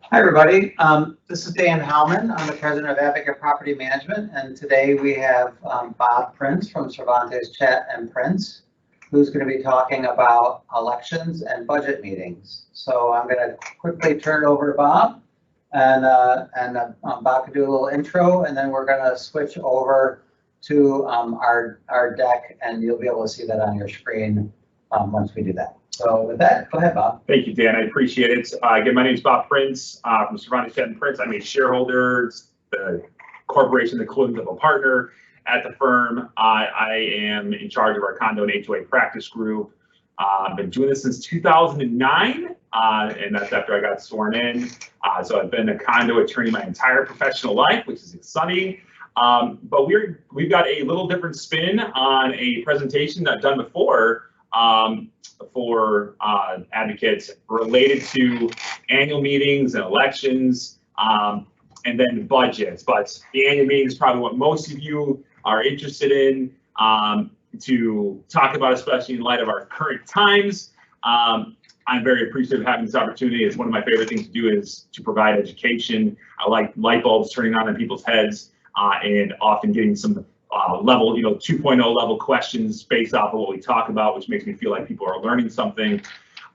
Hi, everybody. This is Dan Howman. I'm the president of Advocate Property Management, and today we have Bob Prince from Cervantes Chat and Prince, who's going to be talking about elections and budget meetings. So I'm going to quickly turn it over to Bob, and Bob can do a little intro, and then we're going to switch over to our deck, and you'll be able to see that on your screen once we do that. So with that, go ahead, Bob. Thank you, Dan. I appreciate it. Again, my name is Bob Prince from Cervantes Chat and Prince. I'm a shareholder, the corporation, the equivalent of a partner at the firm. I am in charge of our condo and HOA practice group. I've been doing this since 2009, and that's after I got sworn in. So I've been a condo attorney my entire professional life, which is exciting. But we've got a little different spin on a presentation that I've done before for advocates related to annual meetings and elections, and then budgets. But the annual meeting is probably what most of you are interested in to talk about, especially in light of our current times. I'm very appreciative of having this opportunity. It's one of my favorite things to do is to provide education. I like light bulbs turning on in people's heads and often getting some level, 2.0 level questions based off of what we talk about, which makes me feel like people are learning something.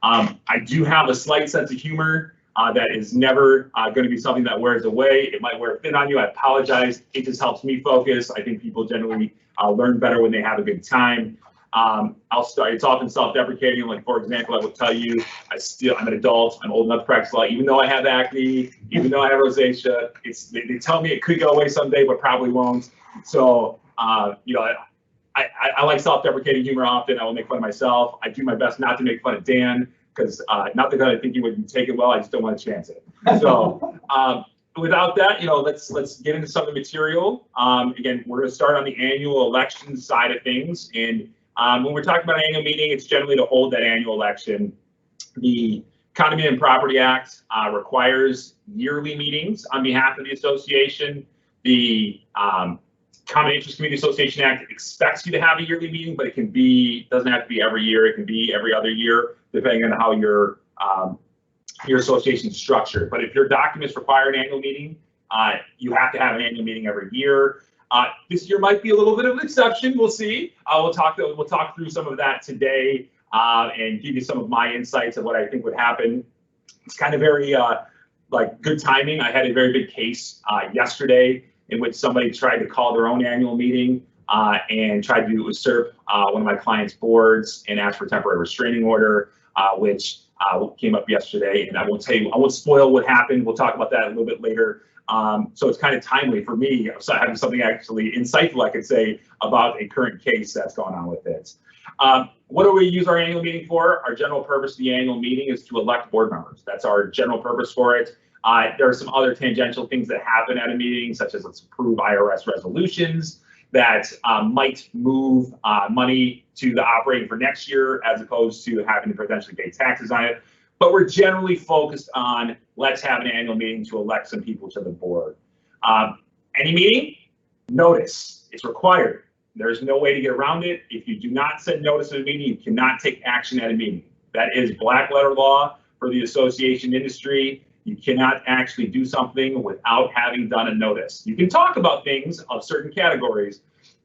I do have a slight sense of humor that is never going to be something that wears away. It might wear thin on you. I apologize. It just helps me focus. I think people generally learn better when they have a good time. I'll start. It's often self-deprecating. Like, for example, I will tell you, I'm an adult. I'm old enough to practice law. Even though I have acne, even though I have rosacea, they tell me it could go away someday, but probably won't. So, I like self-deprecating humor often. I will make fun of myself. I do my best not to make fun of Dan because not that I think he would take it well. I just don't want to chance it. So, without that, let's get into some of the material. Again, we're going to start on the annual election side of things. And when we're talking about an annual meeting, it's generally to hold that annual election. The Condominium and Property Act requires yearly meetings on behalf of the association. The Common Interest Community Association Act expects you to have a yearly meeting, but doesn't have to be every year. It can be every other year, depending on how your association is structured. But if your documents require an annual meeting, you have to have an annual meeting every year. This year might be a little bit of an exception. We'll see. We'll talk through some of that today and give you some of my insights of what I think would happen. It's kind of very good timing. I had a very big case yesterday in which somebody tried to call their own annual meeting and tried to usurp one of my client's boards and ask for a temporary restraining order, which came up yesterday. And I won't spoil what happened. We'll talk about that a little bit later. So it's kind of timely for me. So having something actually insightful I could say about a current case that's going on with it. What do we use our annual meeting for? Our general purpose of the annual meeting is to elect board members. That's our general purpose for it. There are some other tangential things that happen at a meeting, such as let's approve IRS resolutions that might move money to the operating for next year, as opposed to having to potentially pay taxes on it. But we're generally focused on let's have an annual meeting to elect some people to the board. Any meeting, notice. It's required. There's no way to get around it. If you do not send notice of a meeting, you cannot take action at a meeting. That is black letter law for the association industry. You cannot actually do something without having done a notice. You can talk about things of certain categories,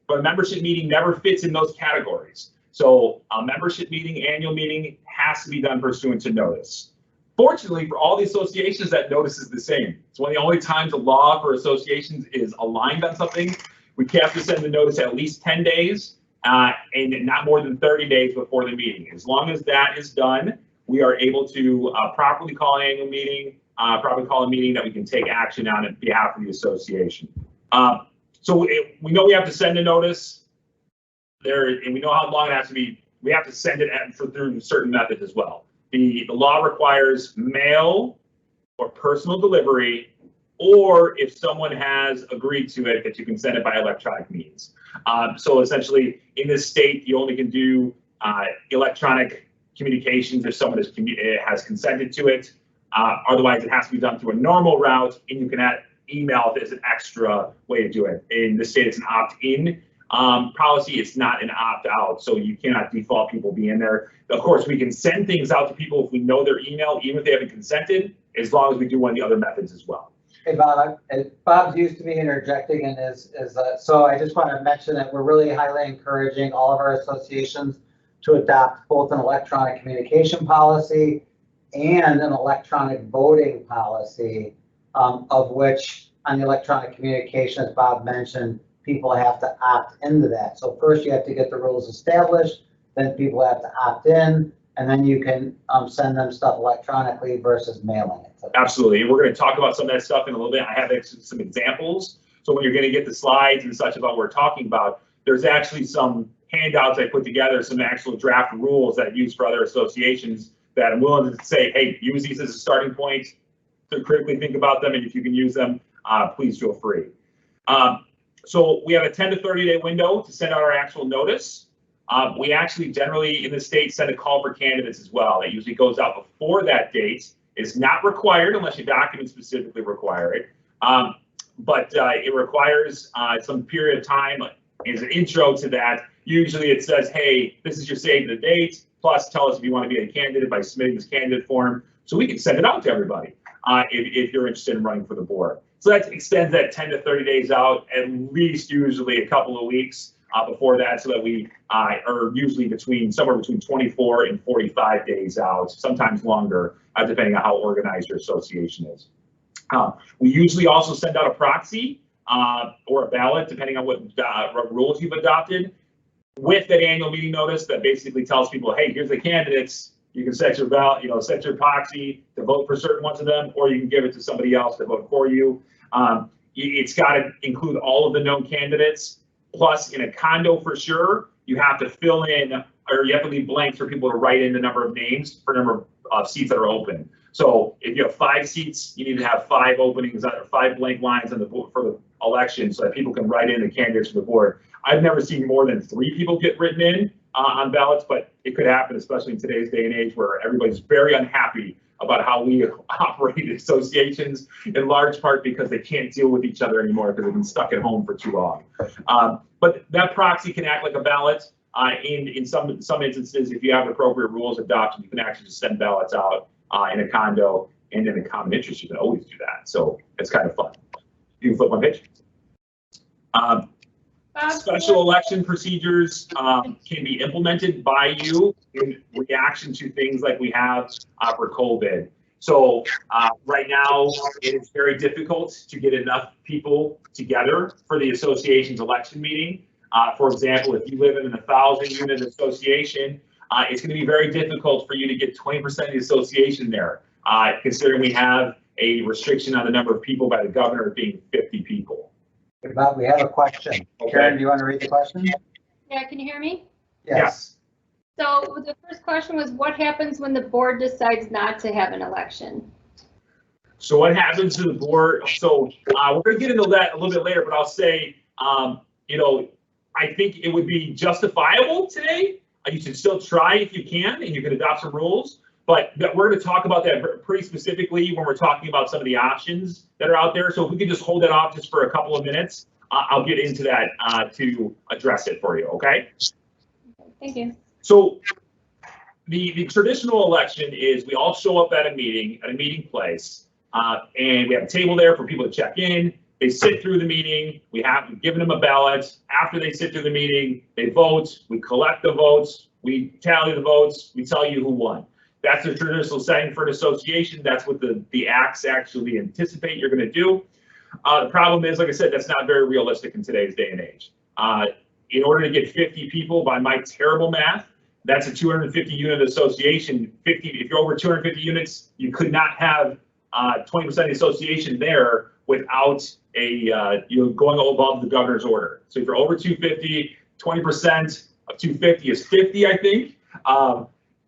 but a membership meeting never fits in those categories. So a membership meeting, annual meeting, has to be done pursuant to notice. Fortunately, for all the associations, that notice is the same. It's one of the only times the law for associations is aligned on something. We have to send the notice at least 10 days and not more than 30 days before the meeting. As long as that is done, we are able to properly call an annual meeting, probably call a meeting that we can take action on behalf of the association. So we know we have to send a notice there, and we know how long it has to be. We have to send it through certain methods as well. The law requires mail or personal delivery, or if someone has agreed to it, that you can send it by electronic means. So essentially, in this state, you only can do electronic communications if someone has consented to it. Otherwise, it has to be done through a normal route, and you can add email as an extra way to do it. In this state, it's an opt-in policy, it's not an opt-out, so you cannot default people being there. Of course, we can send things out to people if we know their email, even if they haven't consented, as long as we do one of the other methods as well. Hey, Bob, Bob's used to me interjecting and so I just want to mention that we're really highly encouraging all of our associations to adopt both an electronic communication policy and an electronic voting policy, of which on the electronic communication, as Bob mentioned, people have to opt into that. So first you have to get the rules established, then people have to opt in, and then you can send them stuff electronically versus mailing it. Absolutely. We're going to talk about some of that stuff in a little bit. I have some examples. So when you're going to get the slides and such about what we're talking about, there's actually some handouts I put together, some actual draft rules that I use for other associations that I'm willing to say, hey, use these as a starting point to critically think about them. And if you can use them, please feel free. So we have a 10 to 30 day window to send out our actual notice. We actually generally in the state send a call for candidates as well. That usually goes out before that date. It's not required unless your documents specifically require it. But it requires some period of time as an intro to that. Usually it says, hey, this is your save the date, plus tell us if you want to be a candidate by submitting this candidate form. So we can send it out to everybody if you're interested in running for the board. So that extends that 10 to 30 days out, at least usually a couple of weeks before that, so that we are usually somewhere between 24 and 45 days out, sometimes longer, depending on how organized your association is. We usually also send out a proxy or a ballot, depending on what rules you've adopted, with that annual meeting notice that basically tells people, hey, here's the candidates. You can set your ballot, set your proxy to vote for certain ones of them, or you can give it to somebody else to vote for you. It's got to include all of the known candidates. Plus, in a condo for sure, you have to fill in, or you have to leave blanks for people to write in the number of names for number of seats that are open. So if you have 5 seats, you need to have 5 openings, or 5 blank lines on the board for the election, so that people can write in the candidates for the board. I've never seen more than 3 people get written in on ballots, but it could happen, especially in today's day and age where everybody's very unhappy about how we operate associations, in large part because they can't deal with each other anymore because they've been stuck at home for too long. But that proxy can act like a ballot. In some instances, if you have appropriate rules adopted, you can actually just send ballots out in a condo, and in a common interest, you can always do that. So it's kind of fun. You can flip one page. Special election procedures can be implemented by you in reaction to things like we have for COVID. So right now, it is very difficult to get enough people together for the association's election meeting. For example, if you live in a 1,000-unit association, it's going to be very difficult for you to get 20% of the association there, considering we have a restriction on the number of people by the governor being 50 people. Bob, we have a question. Okay. Karen, do you want to read the question? Yeah, can you hear me? Yes. So the first question was, what happens when the board decides not to have an election? So what happens to the board? So we're going to get into that a little bit later, but I'll say, I think it would be justifiable today. You should still try if you can, and you can adopt some rules. But we're going to talk about that pretty specifically when we're talking about some of the options that are out there. So if we could just hold that off just for a couple of minutes, I'll get into that to address it for you, okay? Thank you. So the traditional election is we all show up at a meeting place, and we have a table there for people to check in. They sit through the meeting. We've given them a ballot. After they sit through the meeting, they vote. We collect the votes. We tally the votes. We tell you who won. That's the traditional setting for an association. That's what the acts actually anticipate you're going to do. The problem is, like I said, that's not very realistic in today's day and age. In order to get 50 people, by my terrible math, that's a 250 unit association. If you're over 250 units, you could not have 20% of the association there without going above the governor's order. So if you're over 250, 20% of 250 is 50, I think.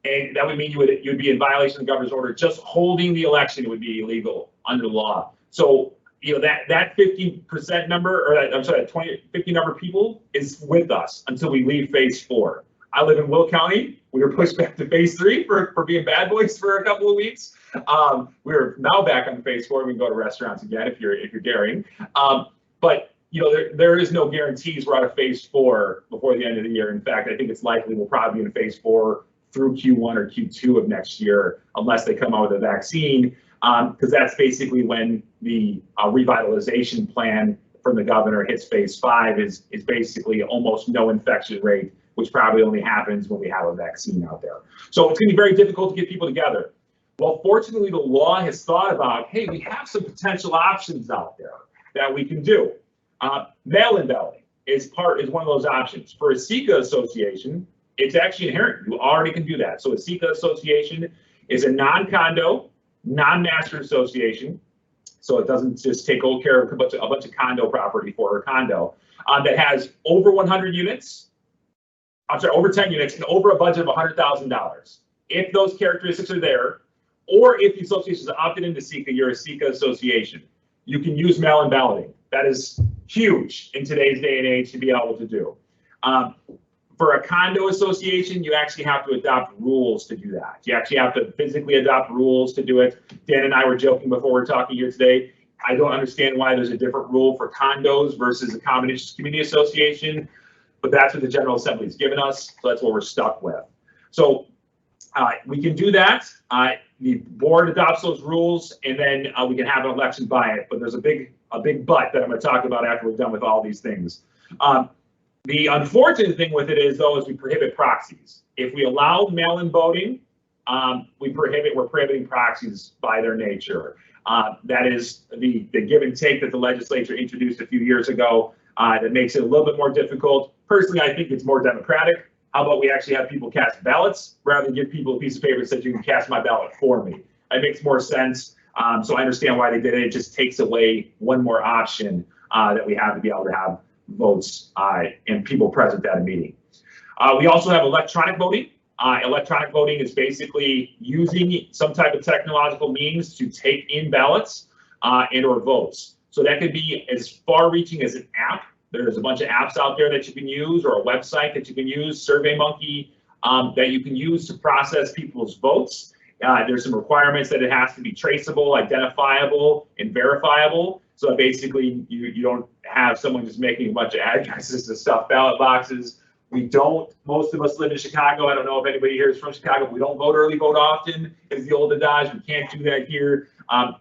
And that would mean you would be in violation of the governor's order. Just holding the election would be illegal under the law. So that 50% number, or that 50 number of people is with us until we leave phase 4. I live in Will County. We were pushed back to phase 3 for being bad boys for a couple of weeks. We're now back on phase 4. We can go to restaurants again if you're daring. But there is no guarantees we're out of phase 4 before the end of the year. In fact, I think it's likely we'll probably be in phase 4 through Q1 or Q2 of next year, unless they come out with a vaccine, because that's basically when the revitalization plan from the governor hits phase 5 is basically almost no infection rate, which probably only happens when we have a vaccine out there. So it's going to be very difficult to get people together. Well, fortunately, the law has thought about, hey, we have some potential options out there that we can do. Mail-in balloting is one of those options. For a SECA association, it's actually inherent. You already can do that. So a SECA association is a non-condo, non-master association. So it doesn't just take care of a bunch of condo property for a condo that has over 100 units. I'm sorry, over 10 units and over a budget of $100,000. If those characteristics are there, or if the association is opted into SECA, you're a SECA association. You can use mail-in balloting. That is huge in today's day and age to be able to do. For a condo association, you actually have to adopt rules to do that. You actually have to physically adopt rules to do it. Dan and I were joking before we're talking here today. I don't understand why there's a different rule for condos versus a combination community association, but that's what the General Assembly has given us, so that's what we're stuck with. So we can do that. The board adopts those rules, and then we can have an election by it. But there's a big but that I'm going to talk about after we're done with all these things. The unfortunate thing with it is, though, is we prohibit proxies. If we allow mail-in voting, we're prohibiting proxies by their nature. That is the give and take that the legislature introduced a few years ago that makes it a little bit more difficult. Personally, I think it's more democratic. How about we actually have people cast ballots rather than give people a piece of paper that says you can cast my ballot for me? It makes more sense. So I understand why they did it. It just takes away one more option that we have to be able to have votes and people present at a meeting. We also have electronic voting. Electronic voting is basically using some type of technological means to take in ballots and or votes. So that could be as far-reaching as an app. There's a bunch of apps out there that you can use, or a website that you can use, SurveyMonkey, that you can use to process people's votes. There's some requirements that it has to be traceable, identifiable, and verifiable. So basically, you don't have someone just making a bunch of addresses to stuff ballot boxes. Most of us live in Chicago. I don't know if anybody here is from Chicago. We don't vote early, vote often, is the old adage. We can't do that here.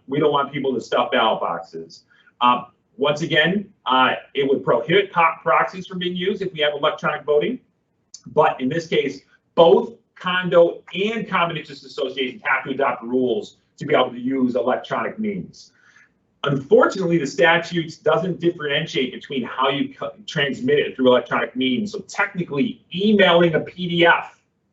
We don't want people to stuff ballot boxes. Once again, it would prohibit proxies from being used if we have electronic voting. But in this case, both condo and common interest associations have to adopt rules to be able to use electronic means. Unfortunately, the statute doesn't differentiate between how you transmit it through electronic means. So technically, emailing a PDF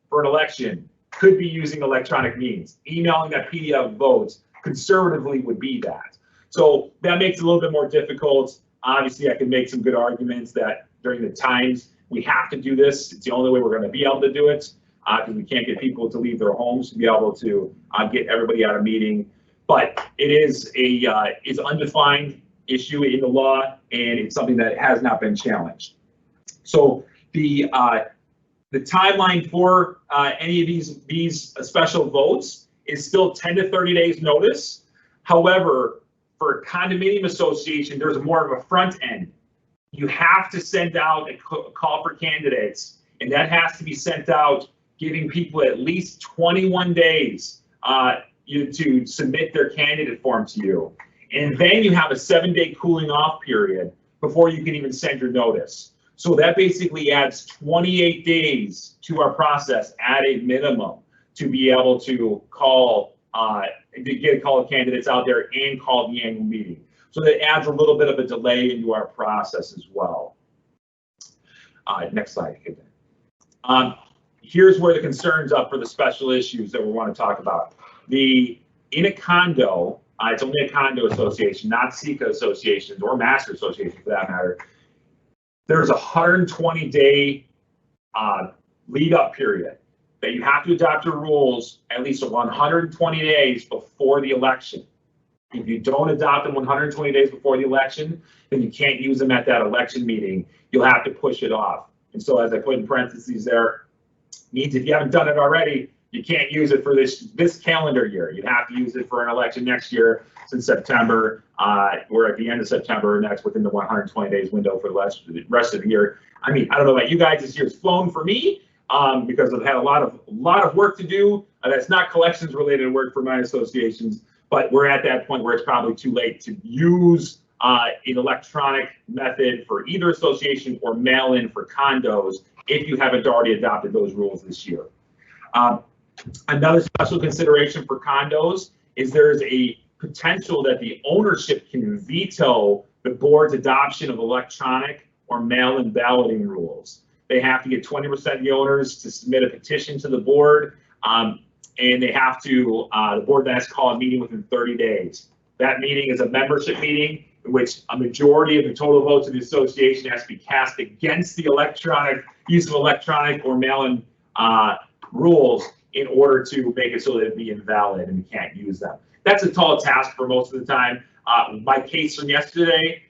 for an election could be using electronic means. Emailing that PDF votes conservatively would be that. So that makes it a little bit more difficult. Obviously, I can make some good arguments that during the times we have to do this. It's the only way we're going to be able to do it, because we can't get people to leave their homes to be able to get everybody at a meeting. But it is an undefined issue in the law, and it's something that has not been challenged. So the timeline for any of these special votes is still 10 to 30 days notice. However, for a condominium association, there's more of a front end. You have to send out a call for candidates, and that has to be sent out giving people at least 21 days to submit their candidate form to you. And then you have a 7-day cooling off period before you can even send your notice. So that basically adds 28 days to our process at a minimum to be able to call candidates out there and call the annual meeting. So that adds a little bit of a delay into our process as well. Next slide. Here's where the concerns up for the special issues that we want to talk about. In a condo, it's only a condo association, not SECA associations or master associations for that matter. There's a 120-day lead up period that you have to adopt your rules at least 120 days before the election. If you don't adopt them 120 days before the election, then you can't use them at that election meeting. You'll have to push it off. And so as I put in parentheses there, means if you haven't done it already, you can't use it for this calendar year. You'd have to use it for an election next year since September. We're at the end of September, and that's within the 120 days window for the rest of the year. I mean, I don't know about you guys, this year's flown for me because I've had a lot of work to do. That's not collections related work for my associations, but we're at that point where it's probably too late to use an electronic method for either association or mail-in for condos if you haven't already adopted those rules this year. Another special consideration for condos is there's a potential that the ownership can veto the board's adoption of electronic or mail-in balloting rules. They have to get 20% of the owners to submit a petition to the board, and they have to, the board then has to call a meeting within 30 days. That meeting is a membership meeting in which a majority of the total votes of the association has to be cast against the use of electronic or mail-in rules in order to make it so that it'd be invalid and you can't use them. That's a tall task for most of the time. My case from yesterday,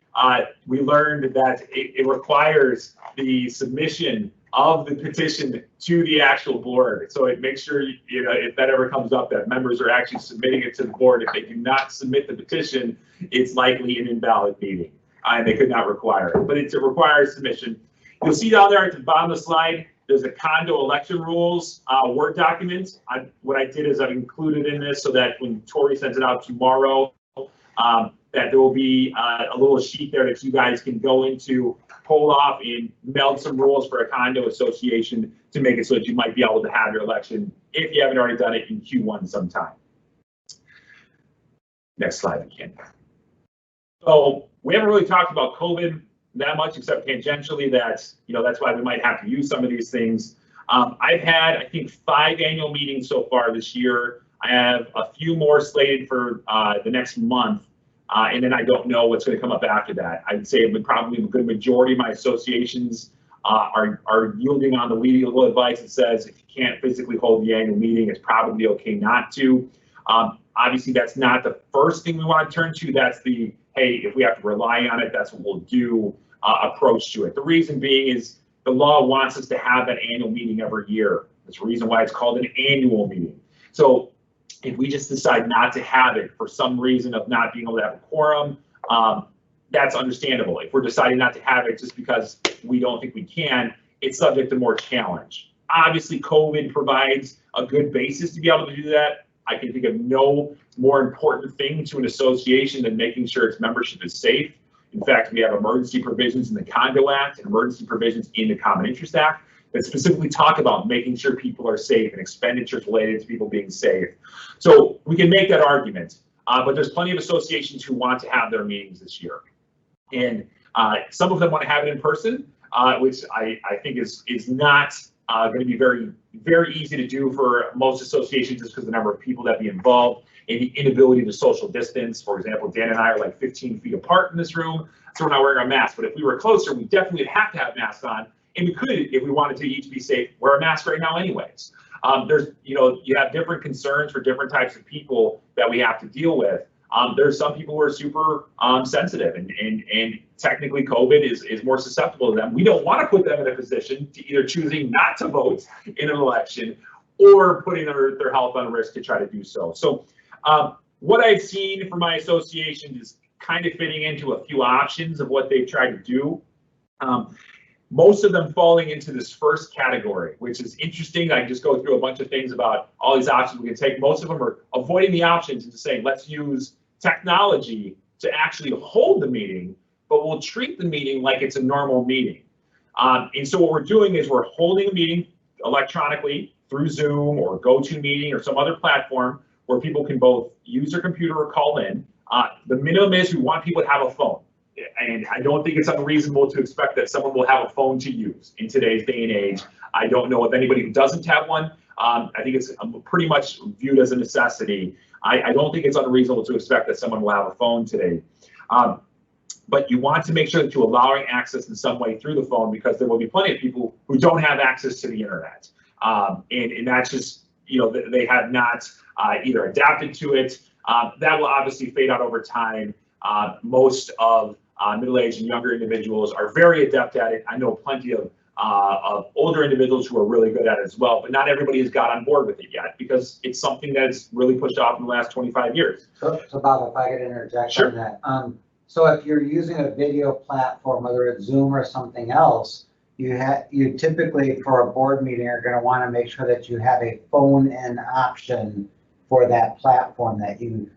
we learned that it requires the submission of the petition to the actual board. So it makes sure, you know, if that ever comes up, that members are actually submitting it to the board. If they do not submit the petition, it's likely an invalid meeting, and they could not require it. But it requires submission. You'll see down there at the bottom of the slide, there's a condo election rules Word document. What I did is I've included in this so that when Tori sends it out tomorrow, that there will be a little sheet there that you guys can go into, pull off, and meld some rules for a condo association to make it so that you might be able to have your election, if you haven't already done it, in Q1 sometime. Next slide, again. So we haven't really talked about COVID that much, except tangentially that, you know, that's why we might have to use some of these things. I've had, I think, 5 annual meetings so far this year. I have a few more slated for the next month. And then I don't know what's going to come up after that. I'd say probably a good majority of my associations are yielding on the legal advice that says if you can't physically hold the annual meeting, it's probably okay not to. Obviously, that's not the first thing we want to turn to. That's the, hey, if we have to rely on it, that's what we'll do approach to it. The reason being is the law wants us to have that annual meeting every year. That's the reason why it's called an annual meeting. So if we just decide not to have it for some reason of not being able to have a quorum, that's understandable. If we're deciding not to have it just because we don't think we can, it's subject to more challenge. Obviously, COVID provides a good basis to be able to do that. I can think of no more important thing to an association than making sure its membership is safe. In fact, we have emergency provisions in the Condo Act and emergency provisions in the Common Interest Act that specifically talk about making sure people are safe and expenditures related to people being safe. So we can make that argument, but there's plenty of associations who want to have their meetings this year. And some of them want to have it in person, which I think is not going to be very, very easy to do for most associations just because the number of people that be involved and the inability to social distance. For example, Dan and I are like 15 feet apart in this room, so we're not wearing our masks. But if we were closer, we definitely would have to have masks on. And we could, if we wanted to each be safe, wear a mask right now anyways. There's, you know, you have different concerns for different types of people that we have to deal with. There's some people who are super sensitive and technically COVID is more susceptible to them. We don't want to put them in a position to either choosing not to vote in an election or putting their health on risk to try to do so. So what I've seen from my association is kind of fitting into a few options of what they've tried to do. Most of them falling into this first category, which is interesting. I just go through a bunch of things about all these options we can take. Most of them are avoiding the options and just saying, let's use technology to actually hold the meeting, but we'll treat the meeting like it's a normal meeting. And so what we're doing is we're holding a meeting electronically through Zoom or GoToMeeting or some other platform where people can both use their computer or call in. The minimum is we want people to have a phone. And I don't think it's unreasonable to expect that someone will have a phone to use in today's day and age. I don't know of anybody who doesn't have one. I think it's pretty much viewed as a necessity. I don't think it's unreasonable to expect that someone will have a phone today. But you want to make sure that you're allowing access in some way through the phone because there will be plenty of people who don't have access to the internet. And that's just, you know, they have not either adapted to it. That will obviously fade out over time. Most of middle-aged and younger individuals are very adept at it. I know plenty of of older individuals who are really good at it as well, but not everybody has got on board with it yet because it's something that's really pushed off in the last 25 years. So Bob, if I could interject Sure. on that. So if you're using a video platform, whether it's Zoom or something else, you typically for a board meeting are gonna wanna make sure that you have a phone-in option for that platform, that you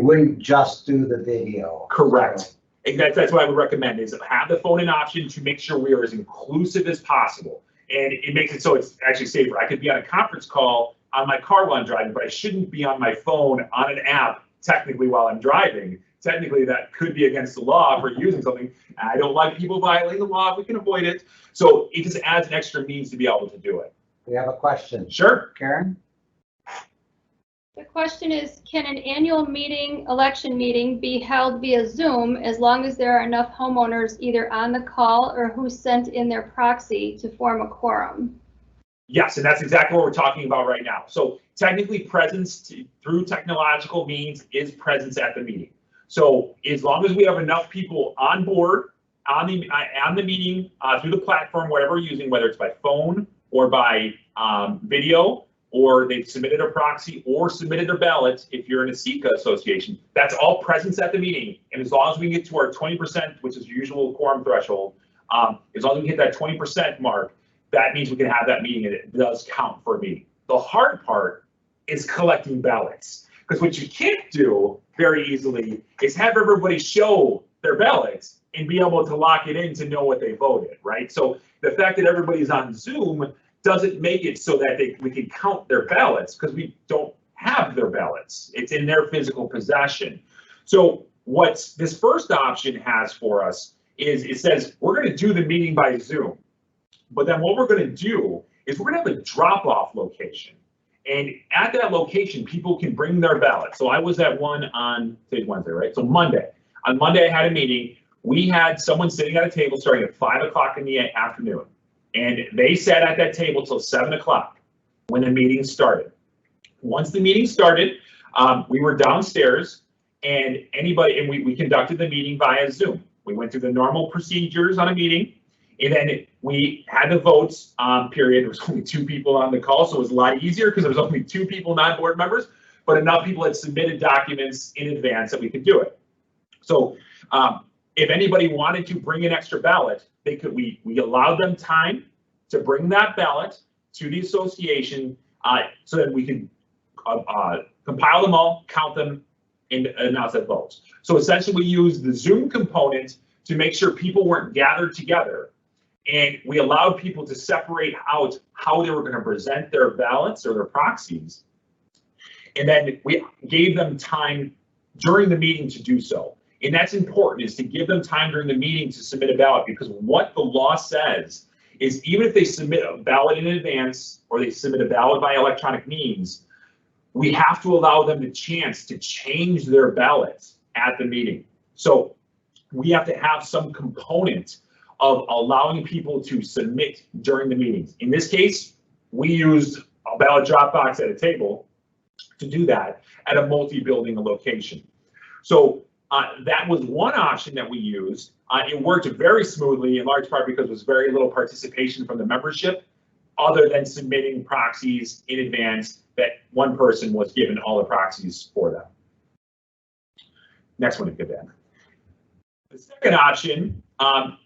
wouldn't just do the video. Correct. And that's what I would recommend is have the phone in option to make sure we are as inclusive as possible. And it makes it so it's actually safer. I could be on a conference call on my car while I'm driving, but I shouldn't be on my phone on an app technically while I'm driving. Technically, that could be against the law for using something. I don't like people violating the law if we can avoid it. So it just adds an extra means to be able to do it. We have a question. Sure. Karen? The question is, can an annual meeting, election meeting, be held via Zoom as long as there are enough homeowners either on the call or who sent in their proxy to form a quorum? Yes, and that's exactly what we're talking about right now. So technically presence through technological means is presence at the meeting. So as long as we have enough people on board on the meeting through the platform, whatever we're using, whether it's by phone or by video, or they've submitted a proxy or submitted their ballot, if you're in a SECA association, that's all presence at the meeting. And as long as we get to our 20%, which is the usual quorum threshold, as long as we hit that 20% mark, that means we can have that meeting and it does count for a meeting. The hard part is collecting ballots, because what you can't do very easily is have everybody show their ballots and be able to lock it in to know what they voted, right? So the fact that everybody's on Zoom doesn't make it so that we can count their ballots, because we don't have their ballots. It's in their physical possession. So what this first option has for us is it says we're going to do the meeting by Zoom, but then what we're going to do is we're going to have a drop-off location. And at that location, people can bring their ballots. So I was at one on, today's Wednesday, right? So Monday. On Monday, I had a meeting. We had someone sitting at a table starting at 5 o'clock in the afternoon. And they sat at that table till 7 o'clock when the meeting started. Once the meeting started, we were downstairs and we conducted the meeting via Zoom. We went through the normal procedures on a meeting, and then we had the votes period. There was only 2 people on the call, so it was a lot easier because there was only 2 people, not board members, but enough people had submitted documents in advance that we could do it. So if anybody wanted to bring an extra ballot, they could. We allowed them time to bring that ballot to the association so that we could compile them all, count them, and announce that votes. So essentially we used the Zoom component to make sure people weren't gathered together, and we allowed people to separate out how they were going to present their ballots or their proxies, and then we gave them time during the meeting to do so. And that's important, is to give them time during the meeting to submit a ballot, because what the law says is even if they submit a ballot in advance or they submit a ballot by electronic means, we have to allow them the chance to change their ballots at the meeting. So we have to have some component of allowing people to submit during the meetings. In this case, we used a ballot drop box at a table to do that at a multi-building location. So that was one option that we used. It worked very smoothly, in large part because there was very little participation from the membership, other than submitting proxies in advance that one person was given all the proxies for them. Next one, if you get that. The second option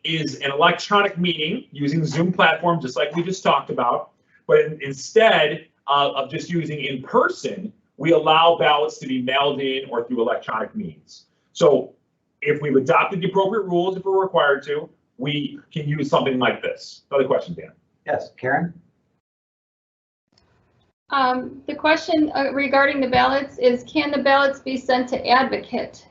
is an electronic meeting using Zoom platform, just like we just talked about, but instead of just using in person, we allow ballots to be mailed in or through electronic means. So if we've adopted the appropriate rules, if we're required to, we can use something like this. Another question, Dan. Yes, Karen? The question regarding the ballots is, can the ballots be sent to Advocate?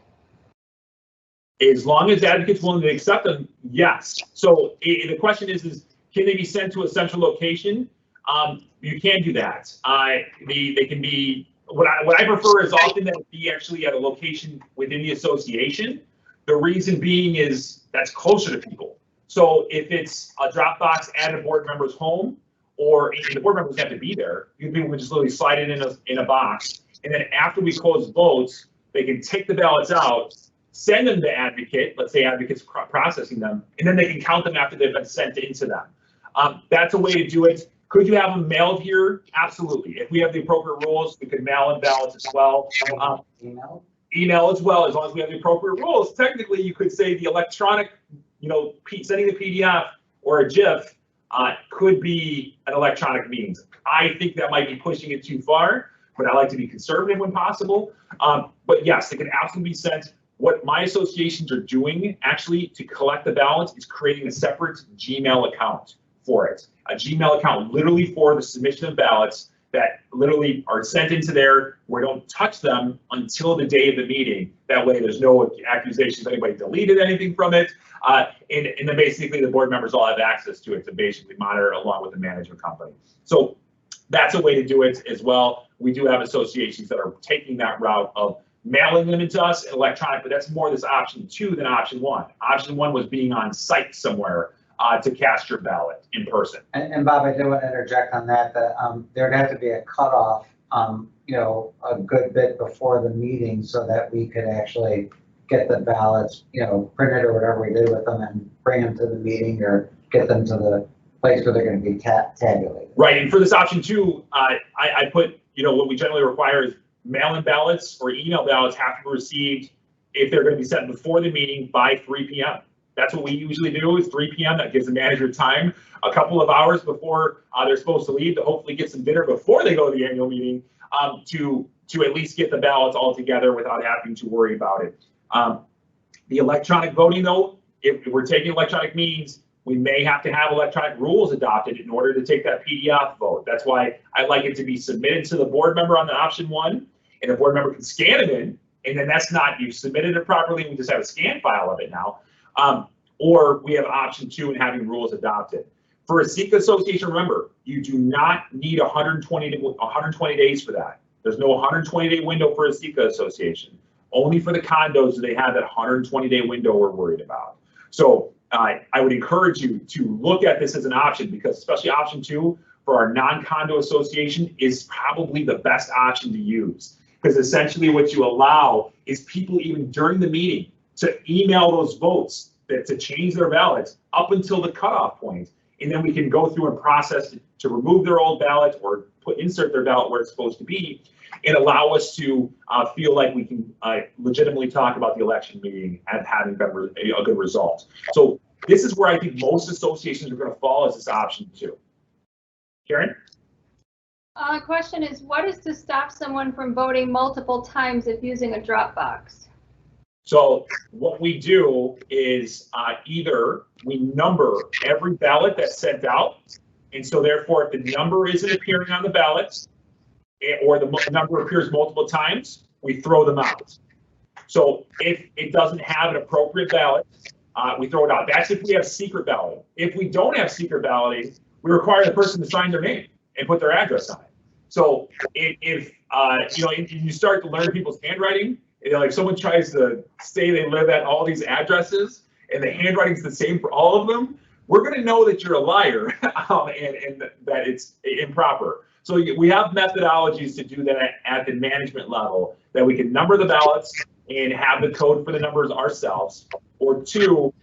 As long as Advocate's willing to accept them, yes. So the question is can they be sent to a central location? You can do that. They can be, what I prefer is often that it be actually at a location within the association. The reason being is that's closer to people. So if it's a drop box at a board member's home, or the board members have to be there, people would just literally slide it in a box. And then after we close votes, they can take the ballots out, send them to Advocate, let's say Advocate's processing them, and then they can count them after they've been sent into them. That's a way to do it. Could you have them mailed here? Absolutely. If we have the appropriate rules, we could mail in ballots as well. Email as well, as long as we have the appropriate rules. Technically, you could say the electronic, sending the PDF or a GIF could be an electronic means. I think that might be pushing it too far, but I like to be conservative when possible. But yes, it can absolutely be sent. What my associations are doing actually to collect the ballots is creating a separate Gmail account for it. A Gmail account literally for the submission of ballots that literally are sent into there. We don't touch them until the day of the meeting. That way there's no accusations anybody deleted anything from it. And then basically the board members all have access to it to basically monitor along with the management company. So that's a way to do it as well. We do have associations that are taking that route of mailing them into us electronic, but that's more this option 2 than option 1. Option 1 was being on site somewhere to cast your ballot in person. And Bob, I do want to interject on that, there'd have to be a cutoff, a good bit before the meeting so that we could actually get the ballots, printed or whatever we did with them and bring them to the meeting or get them to the place where they're going to be tabulated. Right, and for this option 2, I put, what we generally require is mail-in ballots or email ballots have to be received if they're going to be sent before the meeting by 3 p.m. That's what we usually do is 3 p.m. That gives the manager time a couple of hours before they're supposed to leave to hopefully get some dinner before they go to the annual meeting to at least get the ballots all together without having to worry about it. The electronic voting, though, if we're taking electronic means, we may have to have electronic rules adopted in order to take that PDF vote. That's why I like it to be submitted to the board member on the option 1, and the board member can scan it in, and then that's not, you've submitted it properly, and we just have a scan file of it now. Or we have option 2 and having rules adopted. For a SECA association, remember, you do not need 120 days for that. There's no 120-day window for a SECA association. Only for the condos do they have that 120-day window we're worried about. So I would encourage you to look at this as an option, because especially option 2 for our non-condo association is probably the best option to use. Because essentially what you allow is people even during the meeting to email those votes to change their ballots up until the cutoff point. And then we can go through and process to remove their old ballot or insert their ballot where it's supposed to be and allow us to feel like we can legitimately talk about the election meeting and having a good result. So this is where I think most associations are going to fall as this option 2. Karen? The question is, what is to stop someone from voting multiple times if using a drop box? So what we do is either we number every ballot that's sent out, and so therefore if the number isn't appearing on the ballot or the number appears multiple times, we throw them out. So if it doesn't have an appropriate ballot, we throw it out. That's if we have secret balloting. If we don't have secret balloting, we require the person to sign their name and put their address on it. So if you start to learn people's handwriting, like someone tries to say they live at all these addresses and the handwriting's the same for all of them, we're going to know that you're a liar and that it's improper. So we have methodologies to do that at the management level, that we can number the ballots and have the code for the numbers ourselves. Or 2,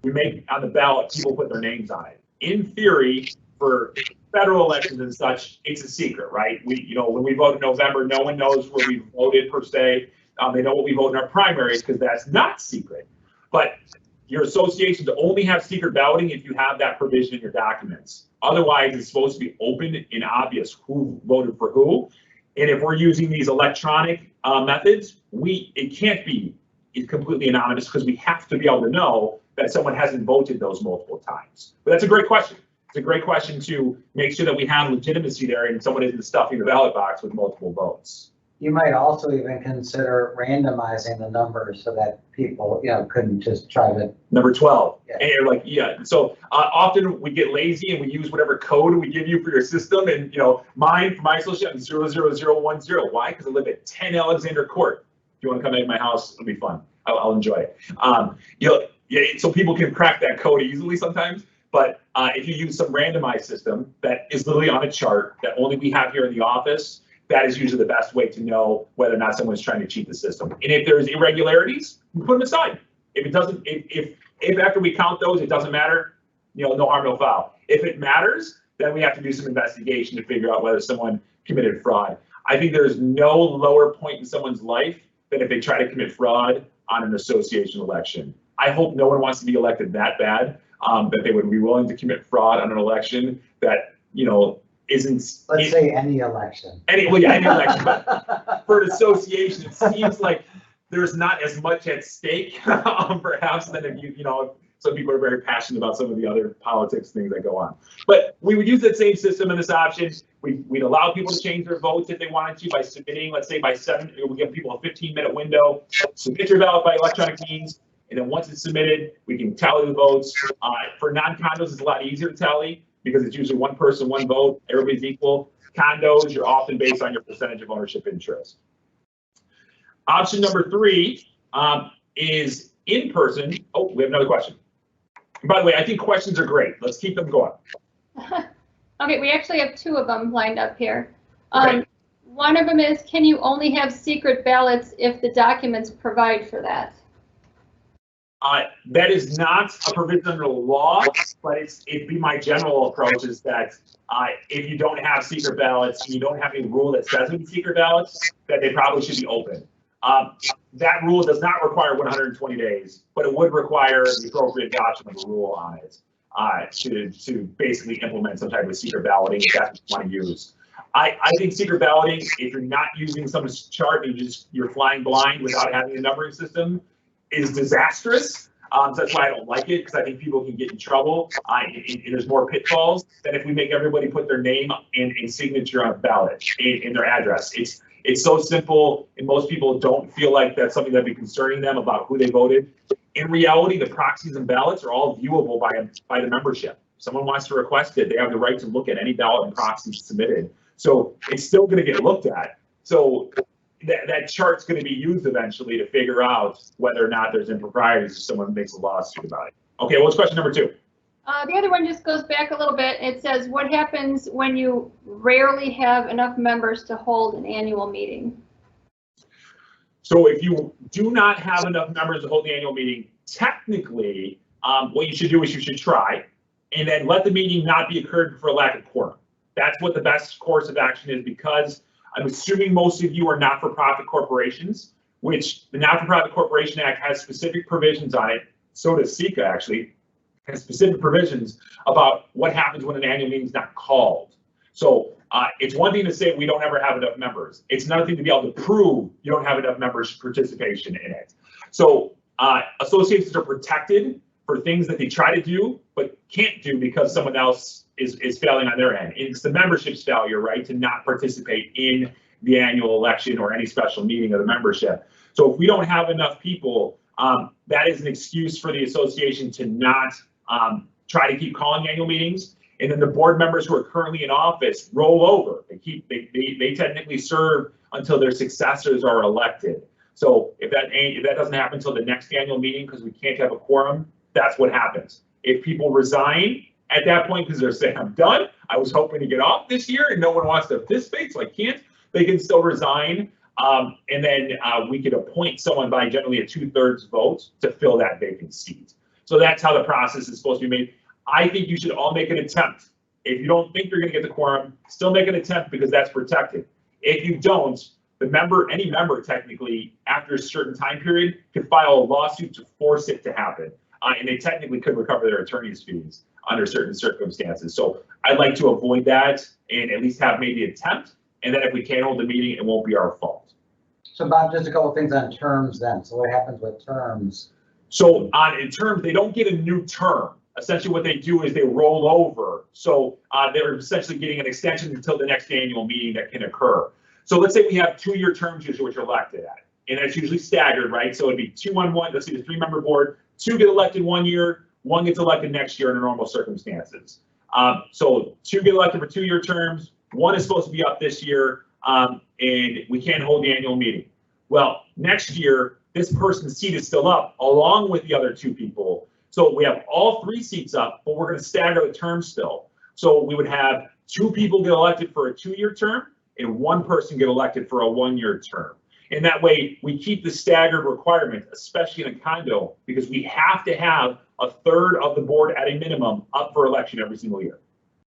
we make on the ballot, people put their names on it. In theory, for federal elections and such, it's a secret, right? When we vote in November, no one knows where we voted per se. They know what we vote in our primaries because that's not secret. But your associations only have secret balloting if you have that provision in your documents. Otherwise, it's supposed to be open and obvious who voted for who. And if we're using these electronic methods, it can't be completely anonymous because we have to be able to know that someone hasn't voted those multiple times. But that's a great question. It's a great question to make sure that we have legitimacy there and someone isn't stuffing the ballot box with multiple votes. You might also even consider randomizing the numbers so that people, couldn't just try to. Number 12. Yeah. And you're like, yeah. So often we get lazy and we use whatever code we give you for your system. And mine for my association is 00010. Why? Because I live at 10 Alexander Court. If you want to come into my house, it'll be fun. I'll enjoy it. So people can crack that code easily sometimes. But if you use some randomized system that is literally on a chart that only we have here in the office, that is usually the best way to know whether or not someone's trying to cheat the system. And if there's irregularities, we put them aside. If it doesn't, if after we count those, it doesn't matter, no harm, no foul. If it matters, then we have to do some investigation to figure out whether someone committed fraud. I think there's no lower point in someone's life than if they try to commit fraud on an association election. I hope no one wants to be elected that bad, that they would be willing to commit fraud on an election that, isn't. Let's say any election. Any election, but for an association, it seems like there's not as much at stake, perhaps, than if some people are very passionate about some of the other politics things that go on. But we would use that same system in this option. We'd allow people to change their votes if they wanted to by submitting, let's say by 7, we give people a 15-minute window, submit your ballot by electronic means, and then once it's submitted, we can tally the votes. For non-condos, it's a lot easier to tally because it's usually one person, one vote, everybody's equal. Condos, you're often based on your percentage of ownership interest. Option number 3 is in person. Oh, we have another question. And by the way, I think questions are great. Let's keep them going. Okay, we actually have 2 of them lined up here. Okay. One of them is, can you only have secret ballots if the documents provide for that? That is not a provision under the law, but it'd be my general approach is that if you don't have secret ballots and you don't have any rule that says we need secret ballots, that they probably should be open. That rule does not require 120 days, but it would require the appropriate adoption of a rule on it to basically implement some type of secret balloting if that's what you want to use. I think secret balloting, if you're not using someone's chart and you're flying blind without having a numbering system, is disastrous. So that's why I don't like it, because I think people can get in trouble and there's more pitfalls than if we make everybody put their name and signature on a ballot and their address. It's so simple, and most people don't feel like that's something that'd be concerning them about who they voted. In reality, the proxies and ballots are all viewable by the membership. If someone wants to request it, they have the right to look at any ballot and proxy submitted. So it's still going to get looked at. So that chart's going to be used eventually to figure out whether or not there's improprieties if someone makes a lawsuit about it. Okay, what's question number 2? The other one just goes back a little bit. It says, what happens when you rarely have enough members to hold an annual meeting? So if you do not have enough members to hold the annual meeting, technically, what you should do is you should try and then let the meeting not be occurred for a lack of quorum. That's what the best course of action is, because I'm assuming most of you are not-for-profit corporations, which the Not-for-Profit Corporation Act has specific provisions on it. So does SECA, actually, has specific provisions about what happens when an annual meeting is not called. So it's one thing to say we don't ever have enough members. It's another thing to be able to prove you don't have enough members' participation in it. So associations are protected for things that they try to do but can't do because someone else is failing on their end. It's the membership's failure, right, to not participate in the annual election or any special meeting of the membership. So if we don't have enough people, that is an excuse for the association to not try to keep calling annual meetings. And then the board members who are currently in office roll over. They technically serve until their successors are elected. So if that doesn't happen until the next annual meeting because we can't have a quorum, that's what happens. If people resign at that point because they're saying, I'm done, I was hoping to get off this year and no one wants to participate, so I can't, they can still resign. And then we could appoint someone by generally a 2/3 vote to fill that vacant seat. So that's how the process is supposed to be made. I think you should all make an attempt. If you don't think you're going to get the quorum, still make an attempt because that's protected. If you don't, any member technically, after a certain time period, could file a lawsuit to force it to happen. And they technically could recover their attorney's fees under certain circumstances. So I'd like to avoid that and at least have made the attempt. And then if we can't hold the meeting, it won't be our fault. So Bob, just a couple of things on terms then. So what happens with terms? So in terms, they don't get a new term. Essentially what they do is they roll over. So they're essentially getting an extension until the next annual meeting that can occur. So let's say we have 2-year terms usually which are elected at. And that's usually staggered, right? So it'd be 2 on 1, let's see, the 3-member board, 2 get elected 1 year, 1 gets elected next year under normal circumstances. So 2 get elected for 2-year terms, 1 is supposed to be up this year, and we can't hold the annual meeting. Well, next year, this person's seat is still up along with the other 2 people. So we have all 3 seats up, but we're going to stagger the terms still. So we would have 2 people get elected for a 2-year term and 1 person get elected for a 1-year term. And that way we keep the staggered requirement, especially in a condo, because we have to have a third of the board at a minimum up for election every single year.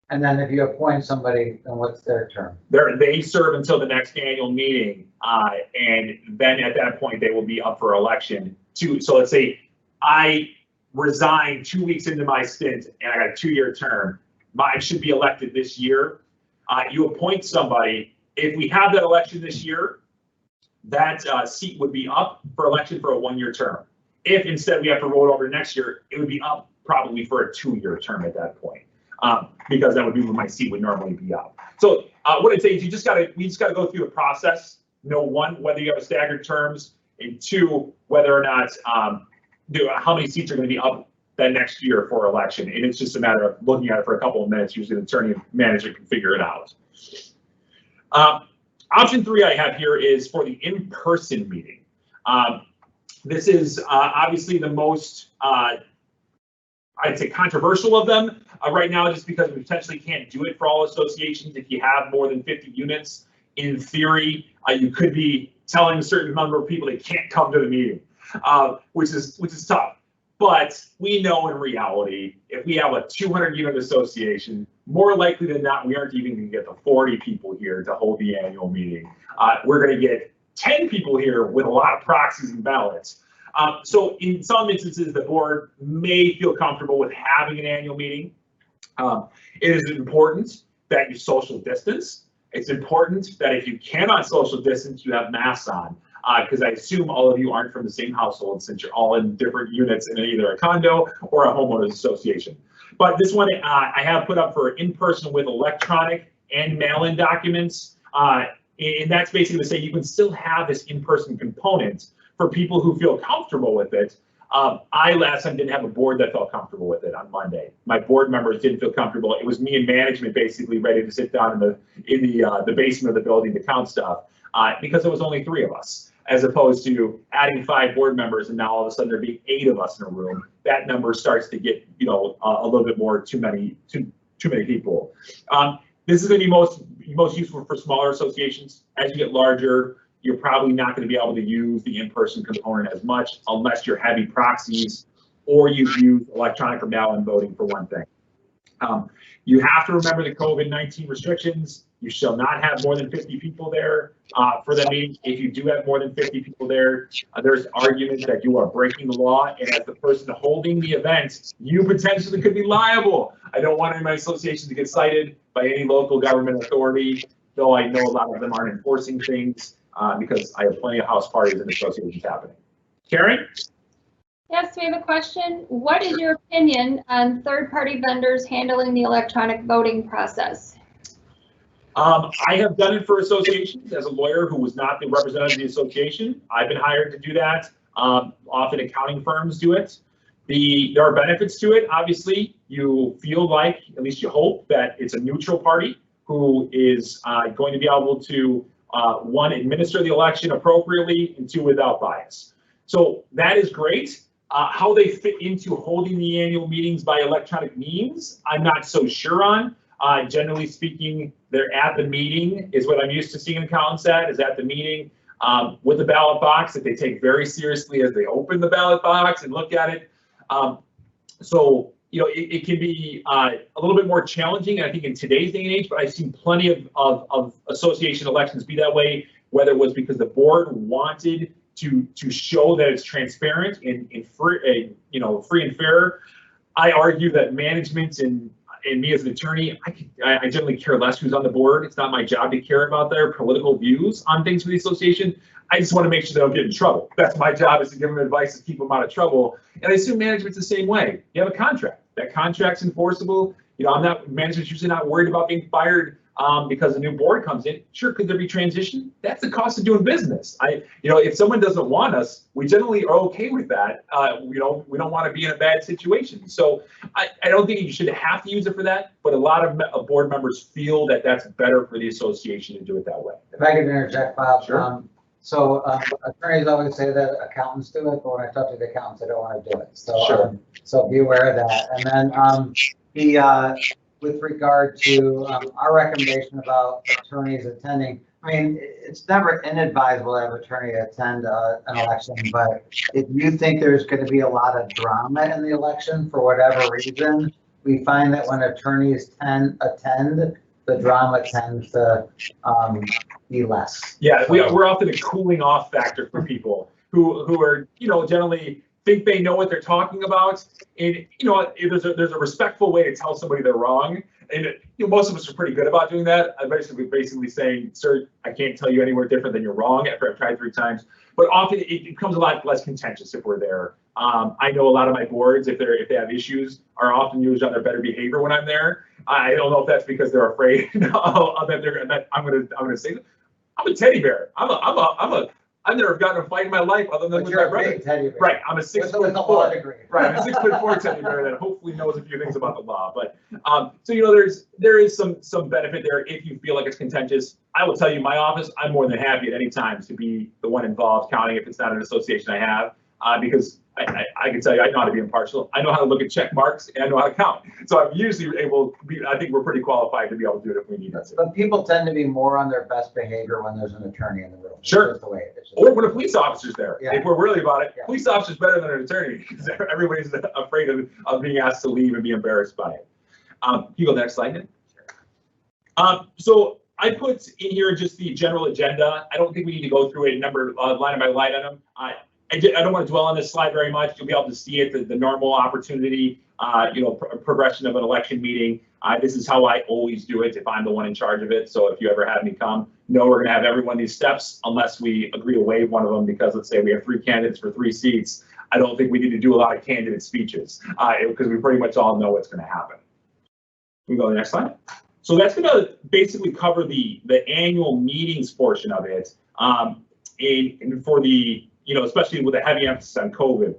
And then if you appoint somebody, then what's their term? They serve until the next annual meeting, and then at that point, they will be up for election. So let's say I resign 2 weeks into my stint and I got a 2-year term. Mine should be elected this year. You appoint somebody. If we have that election this year, that seat would be up for election for a 1-year term. If instead we have to roll it over to next year, it would be up probably for a 2-year term at that point, because that would be when my seat would normally be up. So what I'd say is we just gotta go through the process. Know, one, whether you have staggered terms, and two, whether or not how many seats are going to be up that next year for election. And it's just a matter of looking at it for a couple of minutes. Usually an attorney and manager can figure it out. Option 3 I have here is for the in-person meeting. This is obviously the most, I'd say, controversial of them right now, just because we potentially can't do it for all associations. If you have more than 50 units, in theory, you could be telling a certain number of people they can't come to the meeting, which is tough. But we know in reality, if we have a 200-unit association, more likely than not, we aren't even going to get the 40 people here to hold the annual meeting. We're going to get 10 people here with a lot of proxies and ballots. So in some instances, the board may feel comfortable with having an annual meeting. It is important that you social distance. It's important that if you cannot social distance, you have masks on. Because I assume all of you aren't from the same household, since you're all in different units in either a condo or a homeowners association. But this one I have put up for in-person with electronic and mail-in documents. And that's basically to say you can still have this in-person component for people who feel comfortable with it. I last time didn't have a board that felt comfortable with it on Monday. My board members didn't feel comfortable. It was me and management basically ready to sit down in the basement of the building to count stuff, because there was only 3 of us, as opposed to adding 5 board members and now all of a sudden there being 8 of us in a room. That number starts to get, a little bit more too many people. This is going to be most useful for smaller associations. As you get larger, you're probably not going to be able to use the in-person component as much unless you're heavy proxies or you've used electronic or mail-in voting for one thing. You have to remember the COVID-19 restrictions. You shall not have more than 50 people there for the meeting. If you do have more than 50 people there, there's arguments that you are breaking the law, and as the person holding the event, you potentially could be liable. I don't want any of my associations to get cited by any local government authority, though I know a lot of them aren't enforcing things because I have plenty of house parties and associations happening. Karen? Yes, we have a question. What is your opinion on third-party vendors handling the electronic voting process? I have done it for associations as a lawyer who was not the representative of the association. I've been hired to do that. Often accounting firms do it. There are benefits to it. Obviously, you feel like, at least you hope, that it's a neutral party who is going to be able to, 1, administer the election appropriately, and 2, without bias. So that is great. How they fit into holding the annual meetings by electronic means, I'm not so sure on. Generally speaking, they're at the meeting is what I'm used to seeing accountants at, is at the meeting with the ballot box that they take very seriously as they open the ballot box and look at it. So, it can be a little bit more challenging, I think, in today's day and age, but I've seen plenty of association elections be that way, whether it was because the board wanted to show that it's transparent and free, free and fair. I argue that management and me as an attorney, I generally care less who's on the board. It's not my job to care about their political views on things for the association. I just want to make sure they don't get in trouble. That's my job, is to give them advice to keep them out of trouble. And I assume management's the same way. You have a contract. That contract's enforceable. Management's usually not worried about being fired because a new board comes in. Sure, could there be transition? That's the cost of doing business. If someone doesn't want us, we generally are okay with that. We don't want to be in a bad situation. So I don't think you should have to use it for that, but a lot of board members feel that that's better for the association to do it that way. If I could interject, Bob. Sure. Attorneys always say that accountants do it, but when I talk to the accountants, they don't want to do it. So, Sure. So be aware of that. And then with regard to our recommendation about attorneys attending, I mean, it's never inadvisable to have an attorney attend an election, but if you think there's going to be a lot of drama in the election for whatever reason, we find that when attorneys attend, the drama tends to be less. Yeah, we're often a cooling off factor for people who are, generally think they know what they're talking about. And, there's a respectful way to tell somebody they're wrong. And most of us are pretty good about doing that. I'm basically saying, sir, I can't tell you anywhere different than you're wrong after I've tried 3 times. But often it becomes a lot less contentious if we're there. I know a lot of my boards, if they have issues, are often usually on their better behavior when I'm there. I don't know if that's because they're afraid that I'm gonna say, I'm a teddy bear. I've never gotten a fight in my life other than with my brother. Teddy bear. Right, I'm a 6'4". Degree. Right, I'm a 6'4" teddy bear that hopefully knows a few things about the law. But so there is some benefit there if you feel like it's contentious. I will tell you, my office, I'm more than happy at any time to be the one involved counting if it's not an association I have, because I can tell you I know how to be impartial. I know how to look at check marks and I know how to count. So I'm usually able to be, I think we're pretty qualified to be able to do it if we need to. But people tend to be more on their best behavior when there's an attorney in the room. Sure. That's the way it is. Or when a police officer's there. Yeah. If we're really about it, Yeah. police officer's better than an attorney because everybody's afraid of being asked to leave and be embarrassed by it. Can you go next slide? So I put in here just the general agenda. I don't think we need to go through it line by line item. I don't want to dwell on this slide very much. You'll be able to see it, the normal opportunity, progression of an election meeting. This is how I always do it if I'm the one in charge of it. So if you ever have me come, no, we're going to have every one of these steps unless we agree to waive one of them, because let's say we have 3 candidates for 3 seats. I don't think we need to do a lot of candidate speeches because we pretty much all know what's going to happen. Can we go to the next slide? So that's going to basically cover the annual meetings portion of it, and for the, especially with a heavy emphasis on COVID.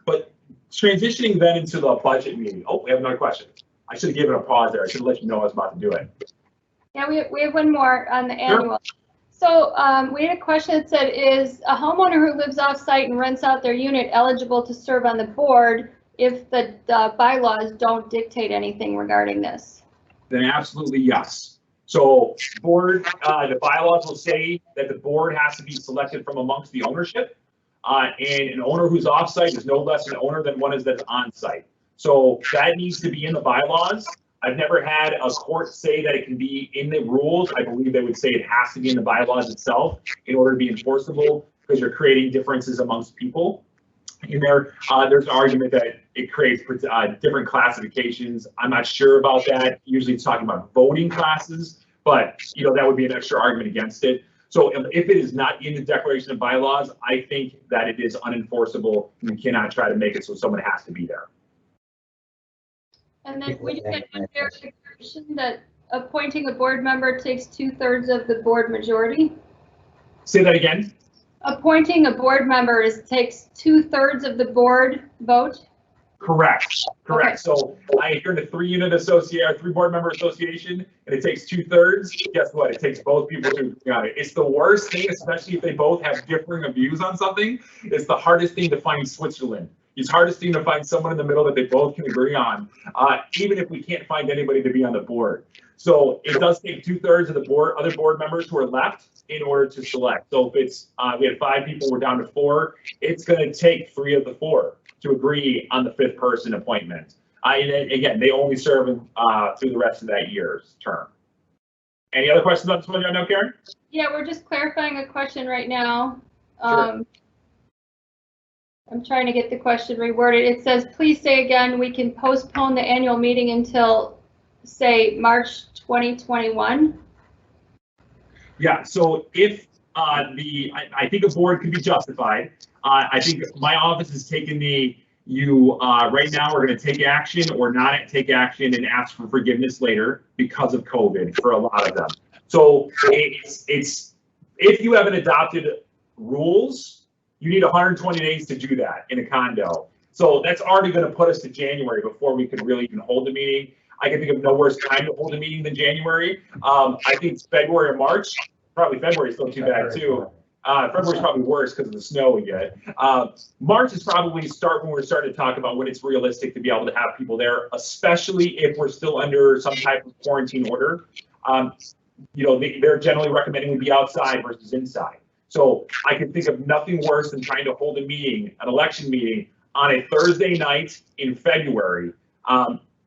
But transitioning then into the budget meeting. Oh, we have another question. I should have given a pause there. I should have let you know I was about to do it. Yeah, we have one more on the annual. So we had a question that said, is a homeowner who lives off-site and rents out their unit eligible to serve on the board if the bylaws don't dictate anything regarding this? Then absolutely yes. So board, the bylaws will say that the board has to be selected from amongst the ownership, and an owner who's off-site is no less an owner than one that's on-site. So that needs to be in the bylaws. I've never had a court say that it can be in the rules. I believe they would say it has to be in the bylaws itself in order to be enforceable, because you're creating differences amongst people. In there, there's an argument that it creates different classifications. I'm not sure about that. Usually it's talking about voting classes, but that would be an extra argument against it. So if it is not in the declaration of bylaws, I think that it is unenforceable. You cannot try to make it so someone has to be there. And then we just had one verification that appointing a board member takes 2/3 of the board majority. Say that again. Appointing a board member takes 2/3 of the board vote. Correct. Okay. So you're in a 3 board member association and it takes 2/3. Guess what? It takes both people to agree on it. It's the worst thing, especially if they both have differing views on something. It's the hardest thing to find Switzerland. It's the hardest thing to find someone in the middle that they both can agree on, even if we can't find anybody to be on the board. So it does take 2/3 of the other board members who are left in order to select. So if it's, we had 5 people, we're down to 4, it's going to take 3 of the 4 to agree on the 5th person appointment. And again, they only serve through the rest of that year's term. Any other questions on this one right now, Karen? Yeah, we're just clarifying a question right now. Sure. I'm trying to get the question reworded. It says, please say again, we can postpone the annual meeting until, say, March 2021. Yeah, so if I think a board could be justified. I think my office has taken right now we're going to take action or not take action and ask for forgiveness later because of COVID for a lot of them. So it's if you haven't adopted rules, you need 120 days to do that in a condo. So that's already going to put us to January before we could really even hold the meeting. I can think of no worse time to hold a meeting than January. I think it's February or March. Probably February is still too bad too. February's probably worse because of the snow we get. March is probably when we're starting to talk about when it's realistic to be able to have people there, especially if we're still under some type of quarantine order. they're generally recommending we be outside versus inside. So I can think of nothing worse than trying to hold a meeting, an election meeting, on a Thursday night in February,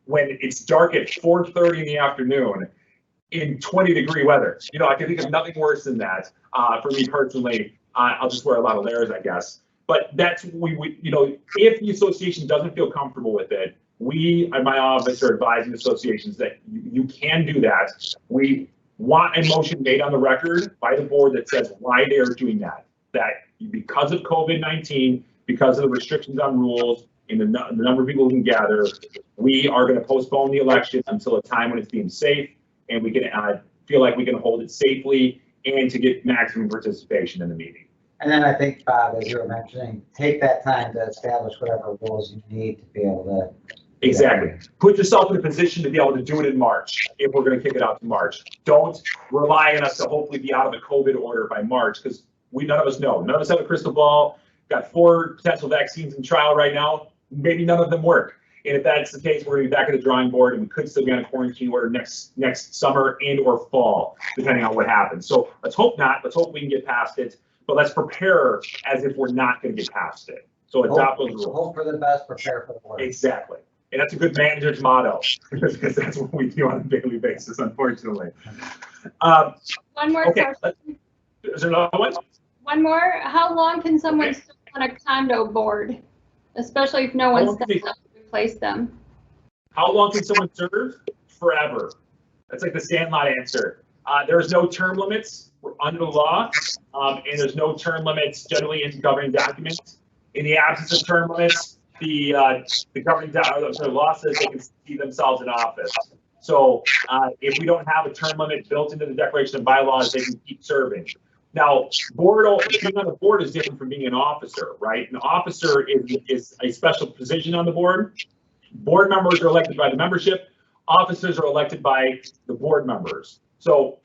when it's dark at 4:30 in the afternoon in 20-degree weather. I can think of nothing worse than that. For me personally, I'll just wear a lot of layers, I guess. But that's if the association doesn't feel comfortable with it, we at my office are advising associations that you can do that. We want a motion made on the record by the board that says why they are doing that. That because of COVID-19, because of the restrictions on rules and the number of people who can gather, we are going to postpone the election until a time when it's deemed safe and we can feel like we can hold it safely and to get maximum participation in the meeting. And then I think, Bob, as you were mentioning, take that time to establish whatever rules you need to be able to. Exactly. Put yourself in a position to be able to do it in March if we're going to kick it out to March. Don't rely on us to hopefully be out of the COVID order by March, because none of us know. None of us have a crystal ball. Got 4 potential vaccines in trial right now. Maybe none of them work. And if that's the case, we're going to be back at the drawing board, and we could still be on a quarantine order next summer and or fall, depending on what happens. So let's hope not. Let's hope we can get past it. But let's prepare as if we're not going to get past it. So adopt those rules. Hope for the best, prepare for the worst. Exactly. And that's a good manager's motto, because that's what we do on a daily basis, unfortunately. One more question. Is there another one? One more. How long can someone serve on a condo board, especially if no one steps up to replace them? How long can someone serve? Forever. That's like the Sandlot answer. There's no term limits under the law, and there's no term limits generally in governing documents. In the absence of term limits, the governing law says they can see themselves in office. So if we don't have a term limit built into the Declaration of Bylaws, they can keep serving. Now, being on the board is different from being an officer, right? An officer is a special position on the board. Board members are elected by the membership. Officers are elected by the board members. So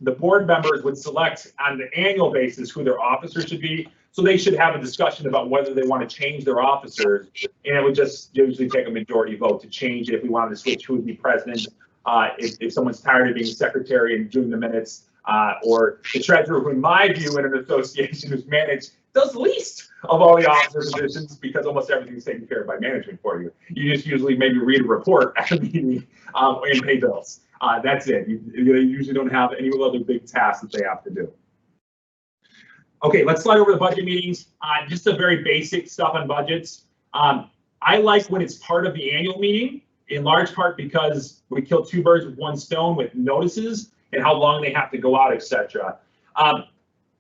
the board members would select on an annual basis who their officers should be. So they should have a discussion about whether they want to change their officers, and it would just usually take a majority vote to change it if we wanted to switch who would be president, if someone's tired of being secretary and doing the minutes, or the treasurer, who in my view in an association who's managed does least of all the officer positions, because almost everything's taken care of by management for you. You just usually maybe read a report at a meeting and pay bills. That's it. You usually don't have any other big tasks that they have to do. Okay, let's slide over the budget meetings. Just a very basic stuff on budgets. I like when it's part of the annual meeting, in large part because we kill 2 birds with 1 stone with notices and how long they have to go out, etc.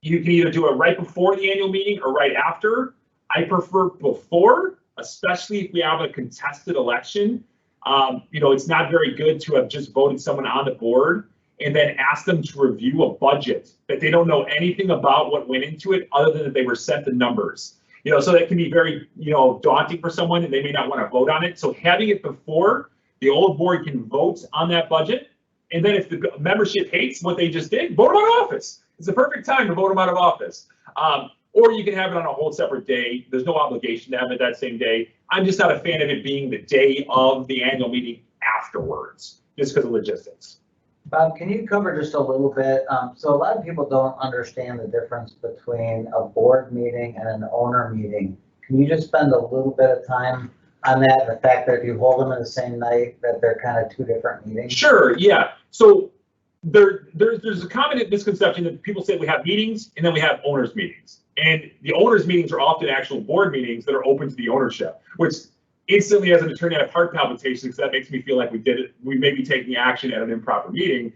You can either do it right before the annual meeting or right after. I prefer before, especially if we have a contested election. It's not very good to have just voted someone on the board and then ask them to review a budget that they don't know anything about what went into it, other than that they were sent the numbers. So that can be very, daunting for someone, and they may not want to vote on it. So having it before, the old board can vote on that budget. And then if the membership hates what they just did, vote them out of office. It's the perfect time to vote them out of office. Or you can have it on a whole separate day. There's no obligation to have it that same day. I'm just not a fan of it being the day of the annual meeting afterwards, just because of logistics. Bob, can you cover just a little bit? So a lot of people don't understand the difference between a board meeting and an owner meeting. Can you just spend a little bit of time on that, the fact that if you hold them in the same night, that they're kind of 2 different meetings? Sure, yeah. So there's a common misconception that people say we have meetings and then we have owners meetings. And the owners meetings are often actual board meetings that are open to the ownership, which instantly, as an attorney, I have heart palpitations, because that makes me feel like we may be taking action at an improper meeting.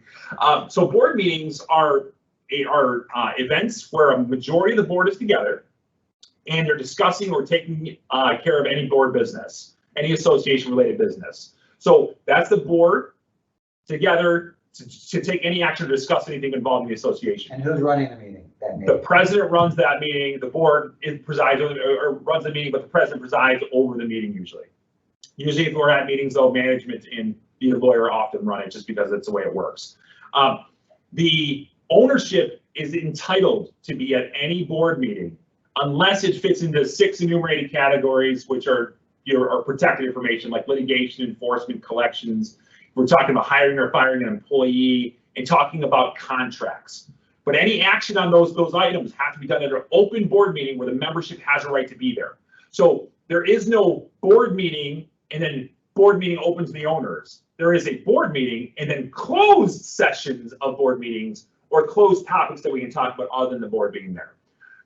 So board meetings are events where a majority of the board is together and they're discussing or taking care of any board business, any association related business. So that's the board together to take any action or discuss anything involving the association. And who's running the meeting? That meeting? The president runs that meeting. The board presides or runs the meeting, but the president presides over the meeting usually. Usually if we're at meetings, though, management and the lawyer often run it, just because that's the way it works. The ownership is entitled to be at any board meeting unless it fits into 6 enumerated categories, which are protected information like litigation, enforcement, collections. We're talking about hiring or firing an employee, and talking about contracts. But any action on those items have to be done at an open board meeting where the membership has a right to be there. So there is no board meeting and then board meeting open to the owners. There is a board meeting and then closed sessions of board meetings or closed topics that we can talk about other than the board being there.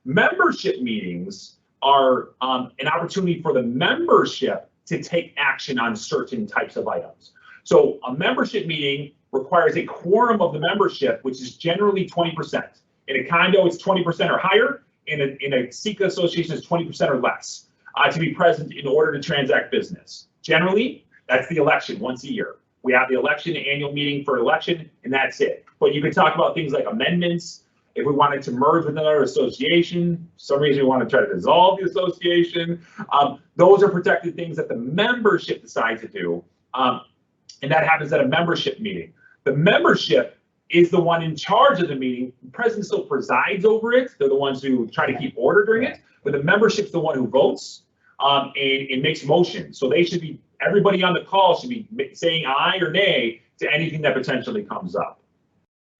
Membership meetings are an opportunity for the membership to take action on certain types of items. So a membership meeting requires a quorum of the membership, which is generally 20%. In a condo, it's 20% or higher. In a SECA association, it's 20% or less to be present in order to transact business. Generally, that's the election once a year. We have the election, annual meeting for election, and that's it. But you can talk about things like amendments. If we wanted to merge with another association, for some reason we want to try to dissolve the association, those are protected things that the membership decides to do. And that happens at a membership meeting. The membership is the one in charge of the meeting. The president still presides over it. They're the ones who try to keep order during it, but the membership's the one who votes and makes motions. So they should be, everybody on the call should be saying aye or nay to anything that potentially comes up.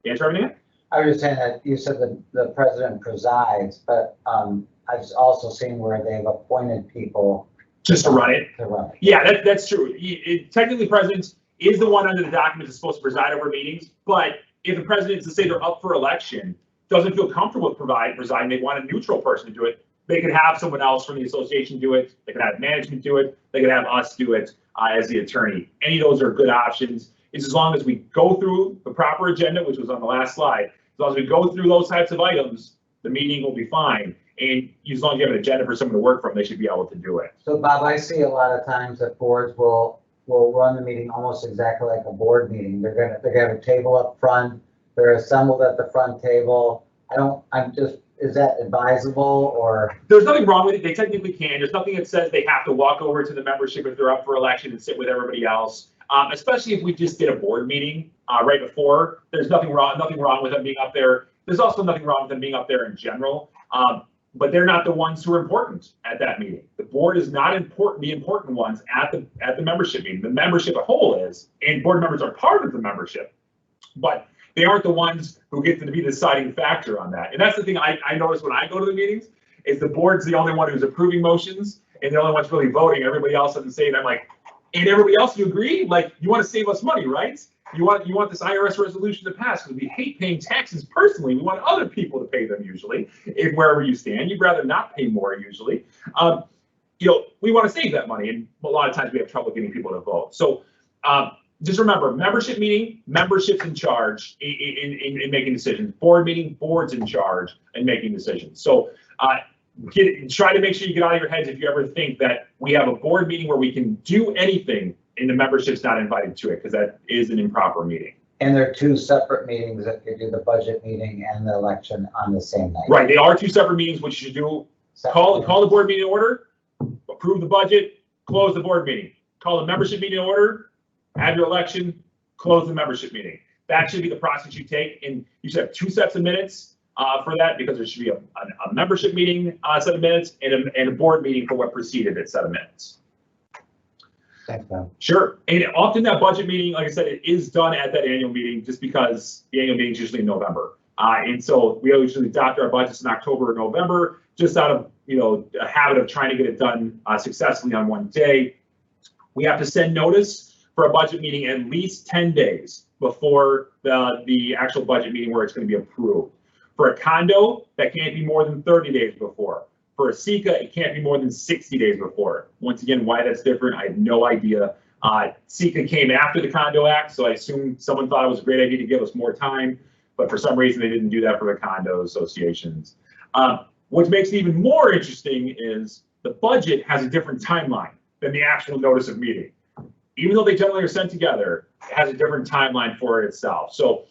Answer everything? I was just saying that you said that the president presides, but I've also seen where they've appointed people Just to run it. to run it. Yeah, that's true. Technically, president is the one under the document that's supposed to preside over meetings, but if the president, to say they're up for election, doesn't feel comfortable with presiding, they want a neutral person to do it, they could have someone else from the association do it, they could have management do it, they could have us do it as the attorney. Any of those are good options. It's as long as we go through the proper agenda, which was on the last slide, as long as we go through those types of items, the meeting will be fine. And as long as you have an agenda for someone to work from, they should be able to do it. So Bob, I see a lot of times that boards will run the meeting almost exactly like a board meeting. They're gonna have a table up front. They're assembled at the front table. Is that advisable or? There's nothing wrong with it. They technically can. There's nothing that says they have to walk over to the membership if they're up for election and sit with everybody else. Especially if we just did a board meeting right before. There's nothing wrong with them being up there. There's also nothing wrong with them being up there in general. But they're not the ones who are important at that meeting. The board is not important, the important ones at the membership meeting. The membership as a whole is, and board members are part of the membership, but they aren't the ones who get to be the deciding factor on that. And that's the thing I notice when I go to the meetings, is the board's the only one who's approving motions and the only one's really voting. Everybody else doesn't say it. I'm like, and everybody else, you agree? Like, you want to save us money, right? You want this IRS resolution to pass because we hate paying taxes personally. We want other people to pay them usually, wherever you stand. You'd rather not pay more usually. We want to save that money, and a lot of times we have trouble getting people to vote. So just remember, membership meeting, membership's in charge in making decisions. Board meeting, board's in charge in making decisions. So try to make sure you get out of your heads if you ever think that we have a board meeting where we can do anything and the membership's not invited to it, because that is an improper meeting. And there are two separate meetings that you do the budget meeting and the election on the same night. Right, they are two separate meetings, which you should do. Call the board meeting order, approve the budget, close the board meeting. Call the membership meeting order, have your election, close the membership meeting. That should be the process you take, and you should have 2 sets of minutes for that, because there should be a membership meeting set of minutes and a board meeting for what preceded that set of minutes. Thanks, Bob. Sure, and often that budget meeting, like I said, it is done at that annual meeting, just because the annual meeting is usually in November. And so we usually adopt our budgets in October or November, just out of a habit of trying to get it done successfully on one day. We have to send notice for a budget meeting at least 10 days before the actual budget meeting where it's going to be approved. For a condo, that can't be more than 30 days before. For a SECA, it can't be more than 60 days before. Once again, why that's different, I have no idea. SECA came after the Condo Act, so I assume someone thought it was a great idea to give us more time, but for some reason they didn't do that for the condo associations. What makes it even more interesting is the budget has a different timeline than the actual notice of meeting. Even though they generally are sent together, it has a different timeline for it itself. So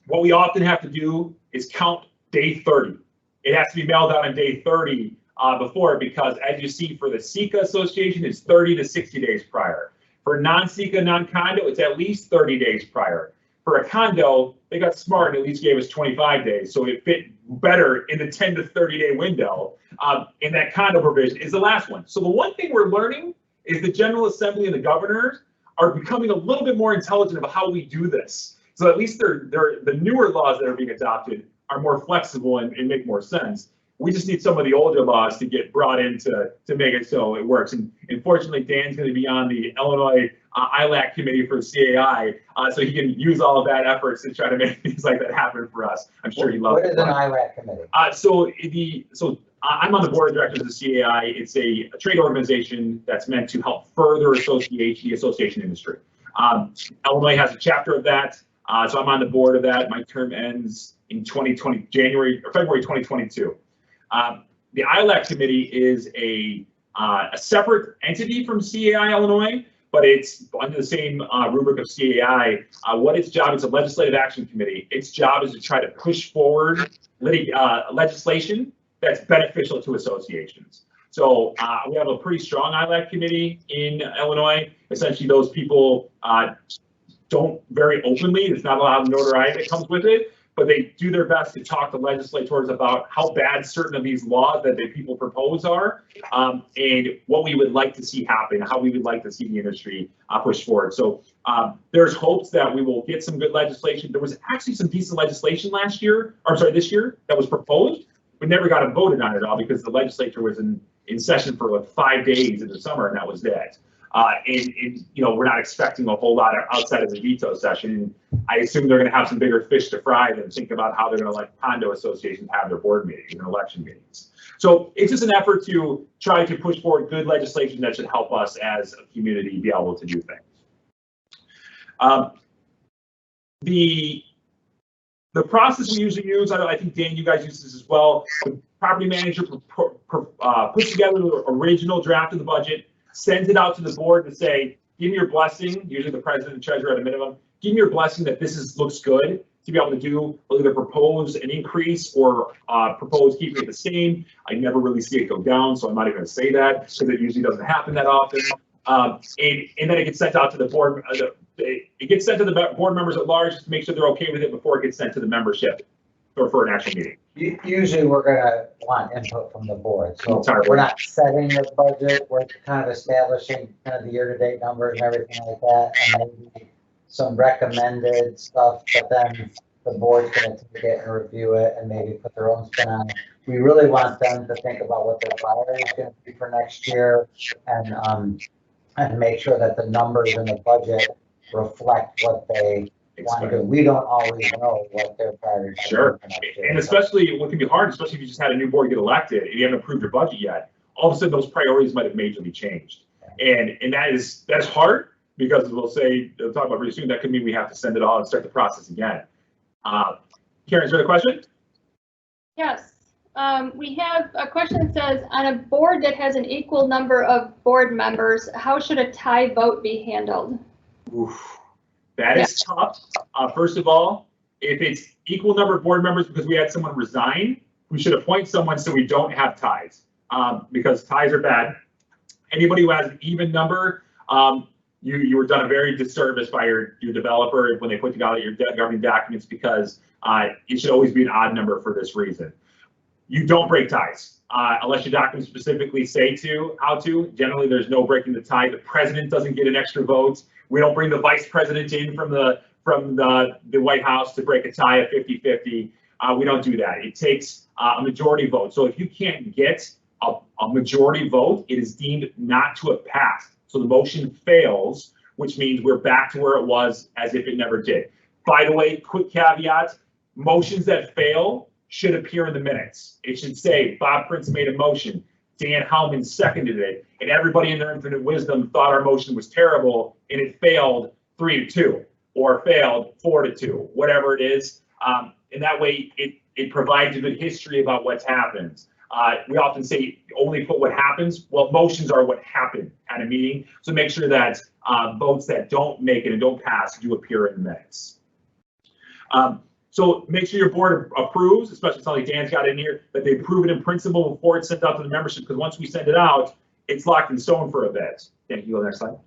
what we often have to do is count day 30. It has to be mailed out on day 30 before, because as you see for the SECA association, it's 30 to 60 days prior. For non-SECA, non-condo, it's at least 30 days prior. For a condo, they got smart and at least gave us 25 days. So it fit better in the 10 to 30 day window. And that condo provision is the last one. So the one thing we're learning is the General Assembly and the governors are becoming a little bit more intelligent about how we do this. So at least the newer laws that are being adopted are more flexible and make more sense. We just need some of the older laws to get brought in to make it so it works. And fortunately, Dan's going to be on the Illinois ILAC committee for CAI, so he can use all of that efforts to try to make things like that happen for us. I'm sure he loves it. What is an ILAC committee? So I'm on the board of directors of CAI. It's a trade organization that's meant to help further the association industry. Illinois has a chapter of that, so I'm on the board of that. My term ends in February 2022. The ILAC committee is a separate entity from CAI Illinois, but it's under the same rubric of CAI. What its job is, a legislative action committee. Its job is to try to push forward legislation that's beneficial to associations. So we have a pretty strong ILAC committee in Illinois. Essentially, those people don't very openly, there's not a lot of notoriety that comes with it, but they do their best to talk to legislators about how bad certain of these laws that the people propose are, and what we would like to see happen, how we would like to see the industry push forward. So there's hopes that we will get some good legislation. There was actually some decent legislation this year that was proposed, but never got voted on at all because the legislature was in session for like 5 days in the summer, and that was that. And we're not expecting a whole lot outside of the veto session. I assume they're going to have some bigger fish to fry than think about how they're going to let condo associations have their board meetings and election meetings. So it's just an effort to try to push forward good legislation that should help us as a community be able to do things. The process we usually use, I think Dan, you guys use this as well. The property manager puts together the original draft of the budget, sends it out to the board to say, give me your blessing, usually the president and treasurer at a minimum, give me your blessing that this looks good to be able to do, either propose an increase or propose keeping it the same. I never really see it go down, so I'm not even going to say that because it usually doesn't happen that often. And then it gets sent out to the board. It gets sent to the board members at large to make sure they're okay with it before it gets sent to the membership or for an actual meeting. Usually we're gonna want input from the board, so we're not setting the budget, we're kind of establishing kind of the year-to-date numbers and everything like that, and maybe some recommended stuff, but then the board's gonna take it and review it and maybe put their own spin on it. We really want them to think about what their priority is gonna be for next year and make sure that the numbers in the budget reflect what they want to do. We don't always know what their priorities are. Sure, and especially what can be hard, especially if you just had a new board get elected and you haven't approved your budget yet. All of a sudden, those priorities might have majorly changed, and that's hard because they'll talk about pretty soon. That could mean we have to send it all and start the process again. Karen, is there a question? Yes. We have a question that says, on a board that has an equal number of board members, how should a tie vote be handled? Oof. That is tough. First of all, if it's equal number of board members because we had someone resign, we should appoint someone so we don't have ties, because ties are bad. Anybody who has an even number, you were done a very disservice by your developer when they put together your governing documents, because it should always be an odd number for this reason. You don't break ties unless your documents specifically say how to. Generally, there's no breaking the tie. The president doesn't get an extra vote. We don't bring the vice president in from the White House to break a tie at 50-50. We don't do that. It takes a majority vote. So if you can't get a majority vote, it is deemed not to have passed. So the motion fails, which means we're back to where it was as if it never did. By the way, quick caveat, motions that fail should appear in the minutes. It should say Bob Prince made a motion, Dan Howman seconded it, and everybody in their infinite wisdom thought our motion was terrible and it failed 3-2 or failed 4-2, whatever it is. And that way it provides a good history about what's happened. We often say only put what happens. Well, motions are what happened at a meeting. So make sure that votes that don't make it and don't pass do appear in the minutes. So make sure your board approves, especially something like Dan's got in here, that they approve it in principle before it's sent out to the membership, because once we send it out, it's locked in stone for a bit. Dan, can you go to the next slide?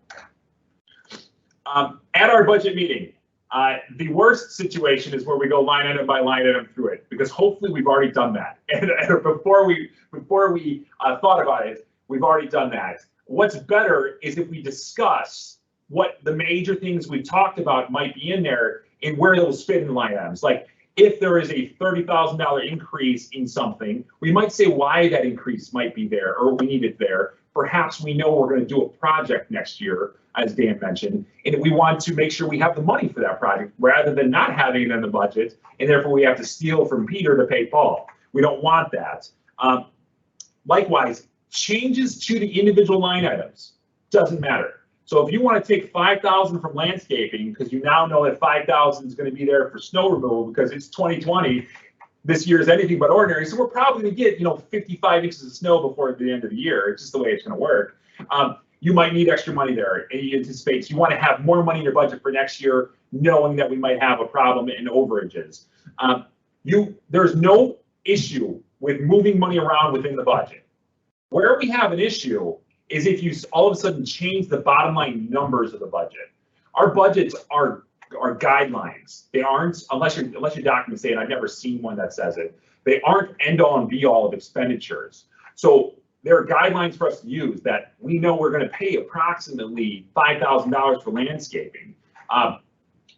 At our budget meeting, the worst situation is where we go line item by line item through it, because hopefully we've already done that. And before we thought about it, we've already done that. What's better is if we discuss what the major things we talked about might be in there, and where those fit in line items. Like if there is a $30,000 increase in something, we might say why that increase might be there or we need it there. Perhaps we know we're going to do a project next year, as Dan mentioned, and we want to make sure we have the money for that project rather than not having it in the budget, and therefore we have to steal from Peter to pay Paul. We don't want that. Likewise, changes to the individual line items doesn't matter. So if you want to take 5,000 from landscaping, because you now know that 5,000 is going to be there for snow removal because it's 2020, this year is anything but ordinary. So we're probably going to get, 55 inches of snow before the end of the year. It's just the way it's going to work. You might need extra money there. And you anticipate, so you want to have more money in your budget for next year, knowing that we might have a problem in overages. There's no issue with moving money around within the budget. Where we have an issue is if you all of a sudden change the bottom line numbers of the budget. Our budgets are guidelines. They aren't, unless your documents say it, I've never seen one that says it, they aren't end all and be all of expenditures. So there are guidelines for us to use that we know we're going to pay approximately $5,000 for landscaping.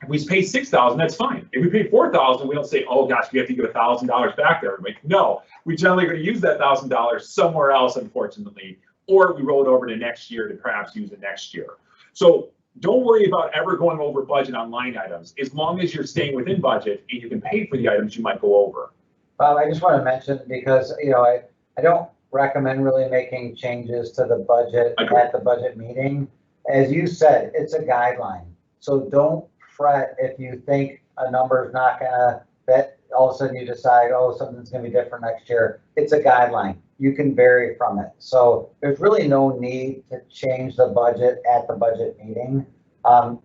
If we pay $6,000, that's fine. If we pay $4,000, we don't say, oh gosh, we have to give $1,000 back to everybody. No, we generally are going to use that $1,000 somewhere else, unfortunately, or we roll it over to next year to perhaps use it next year. So don't worry about ever going over budget on line items, as long as you're staying within budget and you can pay for the items you might go over. Bob, I just want to mention, because, I don't recommend really making changes to the budget at the budget meeting. As you said, it's a guideline. So don't fret if you think a number is not gonna, that all of a sudden you decide, oh, something's gonna be different next year. It's a guideline. You can vary from it. So there's really no need to change the budget at the budget meeting.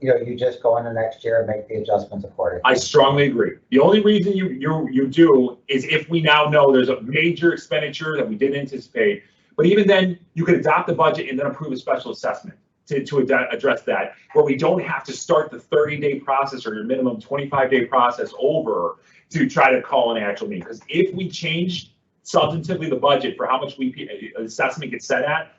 You just go into next year and make the adjustments accordingly. I strongly agree. The only reason you do is if we now know there's a major expenditure that we didn't anticipate. But even then, you could adopt the budget and then approve a special assessment to address that, where we don't have to start the 30-day process or your minimum 25-day process over to try to call an actual meeting. Because if we change substantively the budget for how much assessment gets set at,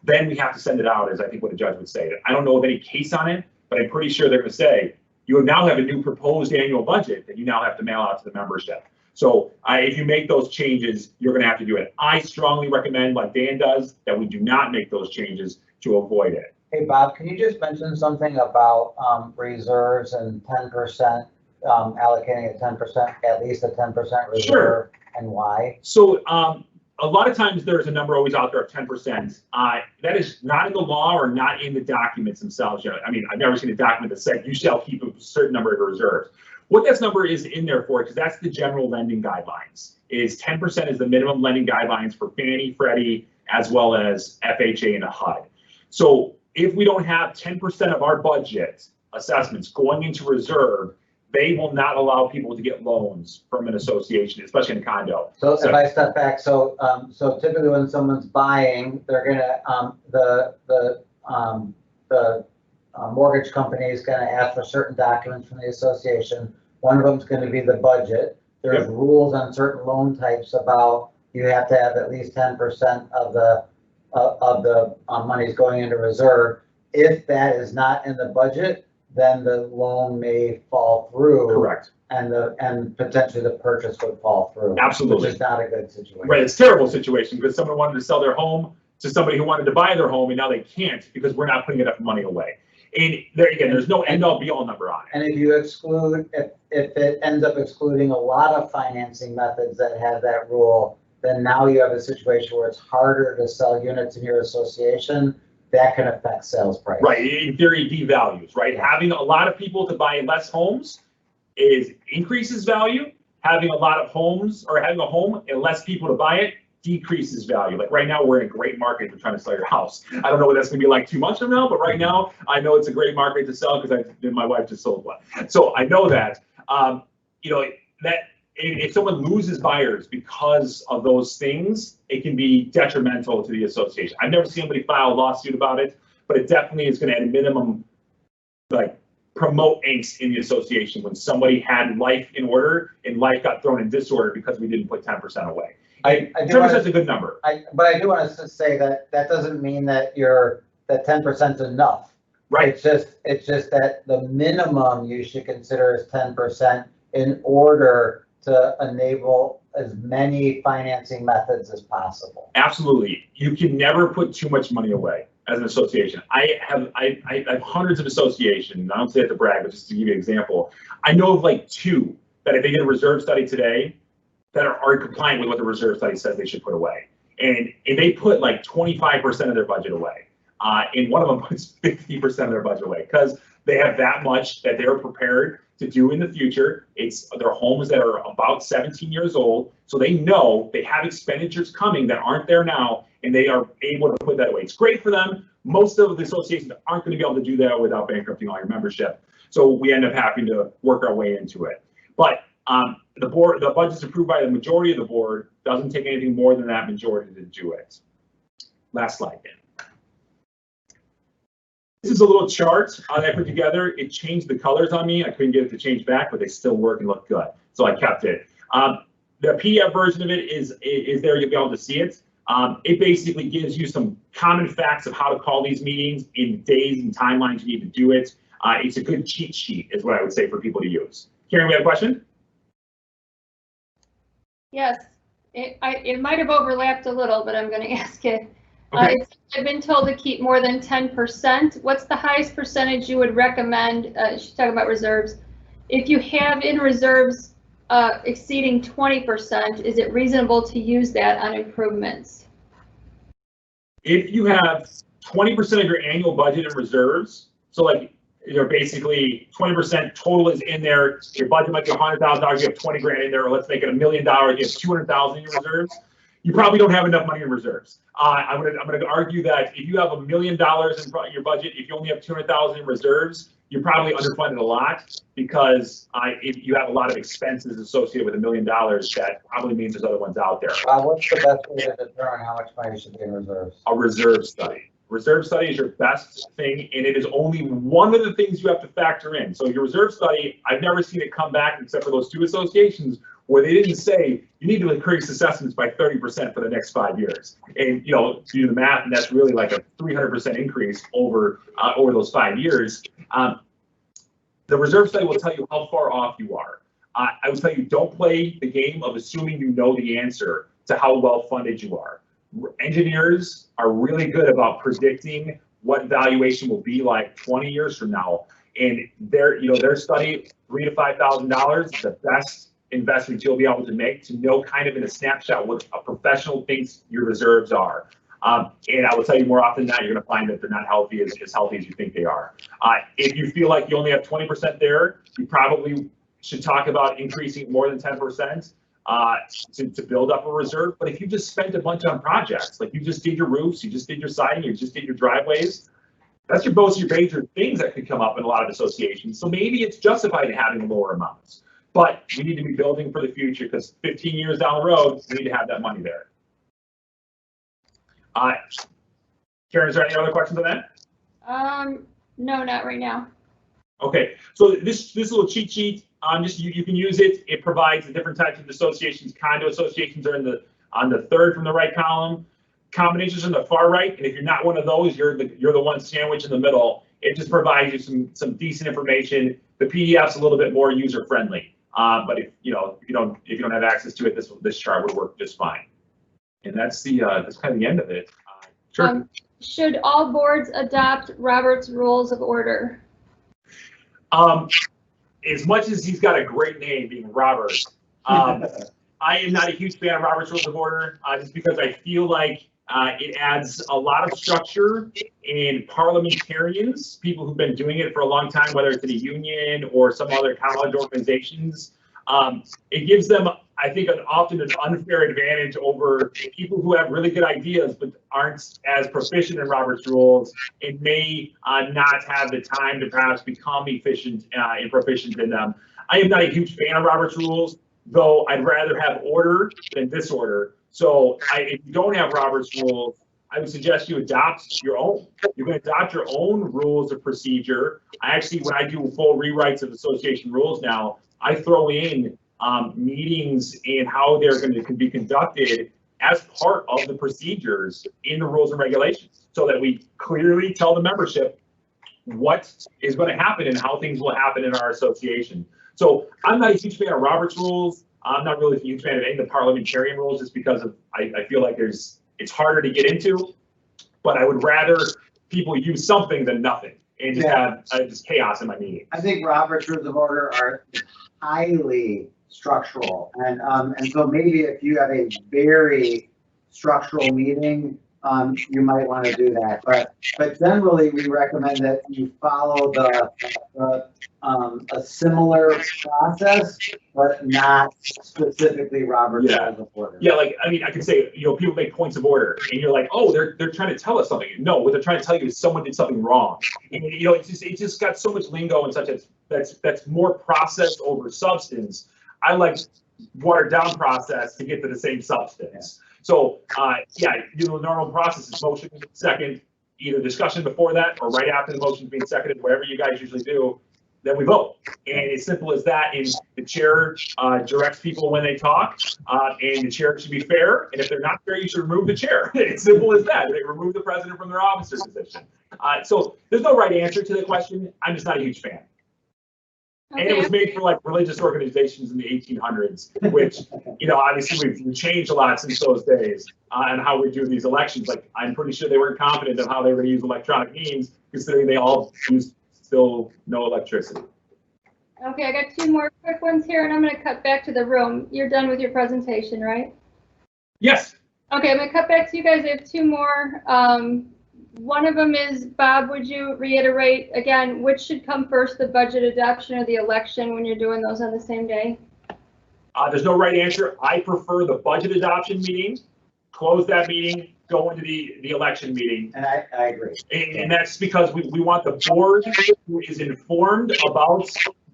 then we have to send it out, as I think what a judge would say. I don't know of any case on it, but I'm pretty sure they're going to say, you now have a new proposed annual budget that you now have to mail out to the membership. So if you make those changes, you're going to have to do it. I strongly recommend, like Dan does, that we do not make those changes to avoid it. Hey, Bob, can you just mention something about reserves and 10%, allocating a 10%, at least a 10% reserve? Sure. And why? So a lot of times there's a number always out there of 10%. That is not in the law or not in the documents themselves. I mean, I've never seen a document that said you shall keep a certain number of reserves. What that number is in there for, because that's the general lending guidelines, is 10% is the minimum lending guidelines for Fannie, Freddie, as well as FHA and HUD. So if we don't have 10% of our budget assessments going into reserve, they will not allow people to get loans from an association, especially in a condo. So if I step back, so typically when someone's buying, they're gonna the mortgage company is gonna ask for certain documents from the association. One of them is going to be the budget. There's rules on certain loan types about you have to have at least 10% of the monies going into reserve. If that is not in the budget, then the loan may fall through. Correct. And potentially the purchase would fall through. Absolutely. Which is not a good situation. Right, it's a terrible situation because someone wanted to sell their home to somebody who wanted to buy their home and now they can't because we're not putting enough money away. And there again, there's no end all be all number on it. And if you exclude, if it ends up excluding a lot of financing methods that have that rule, then now you have a situation where it's harder to sell units in your association. That can affect sales price. Right, in theory, devalues, right? Having a lot of people to buy less homes increases value. Having a lot of homes or having a home and less people to buy it decreases value. Like right now, we're in a great market for trying to sell your house. I don't know what that's gonna be like 2 months from now, but right now, I know it's a great market to sell because my wife just sold one. So I know that, that if someone loses buyers because of those things, it can be detrimental to the association. I've never seen anybody file a lawsuit about it, but it definitely is gonna at a minimum, like, promote angst in the association when somebody had life in order and life got thrown in disorder because we didn't put 10% away. 10% is a good number. But I do want to say that doesn't mean that that 10% is enough. Right. It's just that the minimum you should consider is 10% in order to enable as many financing methods as possible. Absolutely. You can never put too much money away as an association. I have hundreds of associations. I don't say it to brag, but just to give you an example. I know of like 2 that if they did a reserve study today that are compliant with what the reserve study says they should put away. And they put like 25% of their budget away. And one of them puts 50% of their budget away because they have that much that they're prepared to do in the future. It's their homes that are about 17 years old. So they know they have expenditures coming that aren't there now, and they are able to put that away. It's great for them. Most of the associations aren't going to be able to do that without bankrupting all your membership. So we end up having to work our way into it. But the budget's approved by the majority of the board, doesn't take anything more than that majority to do it. Last slide, Dan. This is a little chart I put together. It changed the colors on me. I couldn't get it to change back, but they still work and look good. So I kept it. The PDF version of it is there. You'll be able to see it. It basically gives you some common facts of how to call these meetings in days and timelines you need to do it. It's a good cheat sheet is what I would say for people to use. Karen, we have a question? Yes, it might have overlapped a little, but I'm going to ask it. Okay. I've been told to keep more than 10%. What's the highest percentage you would recommend? She's talking about reserves. If you have in reserves exceeding 20%, is it reasonable to use that on improvements? If you have 20% of your annual budget in reserves, so like you're basically 20% total is in there, your budget might be $100,000, you have 20 grand in there, or let's make it $1 million, you have 200,000 in your reserves, you probably don't have enough money in reserves. I'm gonna argue that if you have $1 million in your budget, if you only have 200,000 in reserves, you're probably underfunded a lot because if you have a lot of expenses associated with $1 million, that probably means there's other ones out there. What's the best way to determine how much money should be in reserves? A reserve study. Reserve study is your best thing, and it is only one of the things you have to factor in. So your reserve study, I've never seen it come back except for those 2 associations where they didn't say you need to increase assessments by 30% for the next 5 years. And you do the math, and that's really like a 300% increase over those 5 years. The reserve study will tell you how far off you are. I would tell you don't play the game of assuming you know the answer to how well funded you are. Engineers are really good about predicting what valuation will be like 20 years from now, and their study $3,000 to $5,000 is the best investment you'll be able to make to know kind of in a snapshot what a professional thinks your reserves are. And I will tell you more often than not, you're going to find that they're not healthy as healthy as you think they are. If you feel like you only have 20% there, you probably should talk about increasing more than 10%. To build up a reserve. But if you just spent a bunch on projects, like you just did your roofs, you just did your siding, you just did your driveways, that's most of your major things that could come up in a lot of associations. So maybe it's justified in having lower amounts. But we need to be building for the future because 15 years down the road, we need to have that money there. Karen, is there any other questions on that? No, not right now. Okay, so this little cheat sheet, you can use it. It provides the different types of associations. Condo associations are on the third from the right column. Combinations on the far right, and if you're not one of those, you're the one sandwiched in the middle. It just provides you some decent information. The PDF's a little bit more user friendly, but if you don't have access to it, this chart would work just fine. And that's kind of the end of it. Sure. Should all boards adopt Robert's Rules of Order? As much as he's got a great name being Robert, I am not a huge fan of Robert's Rules of Order just because I feel like it adds a lot of structure in parliamentarians, people who've been doing it for a long time, whether it's in a union or some other college organizations. It gives them, I think, often an unfair advantage over people who have really good ideas but aren't as proficient in Robert's Rules and may not have the time to perhaps become efficient and proficient in them. I am not a huge fan of Robert's Rules, though I'd rather have order than disorder. So if you don't have Robert's Rules, I would suggest you adopt your own. You're going to adopt your own rules of procedure. When I do full rewrites of association rules now, I throw in meetings and how they're going to be conducted as part of the procedures in the rules and regulations so that we clearly tell the membership what is going to happen and how things will happen in our association. So I'm not a huge fan of Robert's rules. I'm not really a huge fan of any of the parliamentarian rules, just because of I feel like it's harder to get into. But I would rather people use something than nothing and just have just chaos in my meeting. I think Robert's Rules of Order are highly structural, and so maybe if you have a very structural meeting, you might want to do that. But generally, we recommend that you follow a similar process, but not specifically Robert's Rules of Order. Yeah, like, I mean, I can say, people make points of order and you're like, oh, they're trying to tell us something. No, what they're trying to tell you is someone did something wrong. And, it's just got so much lingo and such that's more process over substance. I like watered down process to get to the same substance. So, the normal process is motion, second, either discussion before that or right after the motion being seconded, whatever you guys usually do, then we vote. And it's simple as that. And the chair directs people when they talk, and the chair should be fair. And if they're not fair, you should remove the chair. It's simple as that. They remove the president from their officer position. So there's no right answer to the question. I'm just not a huge fan. Okay. And it was made for like religious organizations in the 1800s, which, obviously we've changed a lot since those days and how we do these elections. Like, I'm pretty sure they weren't confident of how they were going to use electronic means, considering they all use still no electricity. Okay, I got two more quick ones here, and I'm going to cut back to the room. You're done with your presentation, right? Yes. Okay, I'm going to cut back to you guys. I have two more. One of them is, Bob, would you reiterate again, which should come first, the budget adoption or the election, when you're doing those on the same day? There's no right answer. I prefer the budget adoption meeting, close that meeting, go into the election meeting. And I agree. And that's because we want the board who is informed about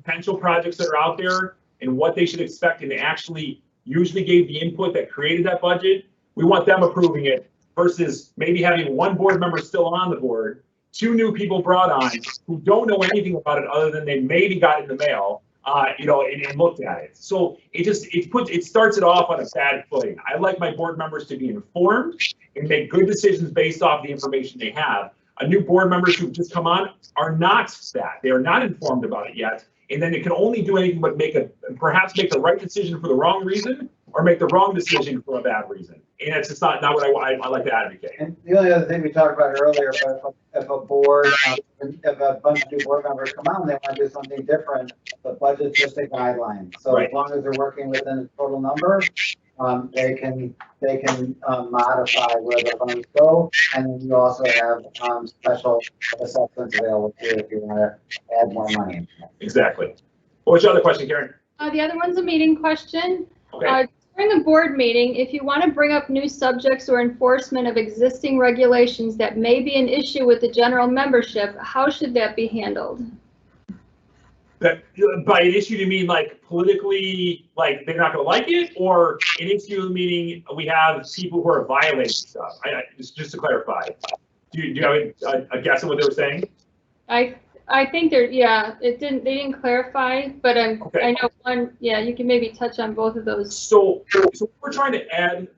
potential projects that are out there and what they should expect, and actually usually gave the input that created that budget. We want them approving it versus maybe having one board member still on the board, two new people brought on who don't know anything about it other than they maybe got it in the mail, and looked at it. So it starts it off on a bad footing. I like my board members to be informed and make good decisions based off the information they have. New board members who've just come on are not that. They are not informed about it yet. And then they can only do anything but perhaps make the right decision for the wrong reason or make the wrong decision for a bad reason. And it's just not what I like to advocate. And the only other thing we talked about earlier, if a board, if a bunch of new board members come out and they want to do something different, the budget's just a guideline. So As long as they're working within a total number, they can modify where the funds go, and then you also have special assessments available too if you want to add more money. Exactly. What was your other question, Karen? The other one's a meeting question. Okay. During a board meeting, if you want to bring up new subjects or enforcement of existing regulations that may be an issue with the general membership, how should that be handled? That by an issue, you mean like politically, like they're not going to like it, or an issue meaning we have people who are violating stuff? Just to clarify, do you have a guess of what they were saying? I think they didn't clarify, but okay. I know one, you can maybe touch on both of those. So we're trying to add,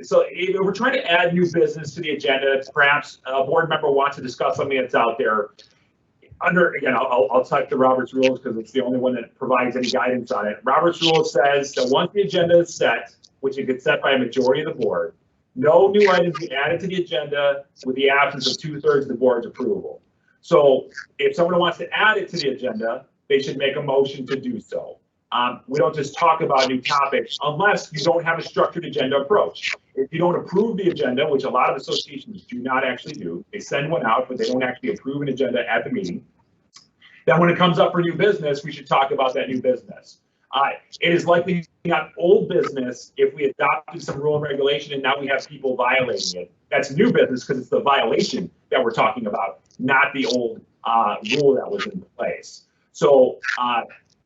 so if we're trying to add new business to the agenda, perhaps a board member wants to discuss something that's out there. Again, I'll type the Robert's Rules because it's the only one that provides any guidance on it. Robert's Rules says that once the agenda is set, which it gets set by a majority of the board, no new items be added to the agenda with the absence of 2/3 of the board's approval. So if someone wants to add it to the agenda, they should make a motion to do so. We don't just talk about new topics unless you don't have a structured agenda approach. If you don't approve the agenda, which a lot of associations do not actually do, they send one out, but they don't actually approve an agenda at the meeting. Then when it comes up for new business, we should talk about that new business. It is likely not old business if we adopted some rule and regulation and now we have people violating it. That's new business because it's the violation that we're talking about, not the old rule that was in place. So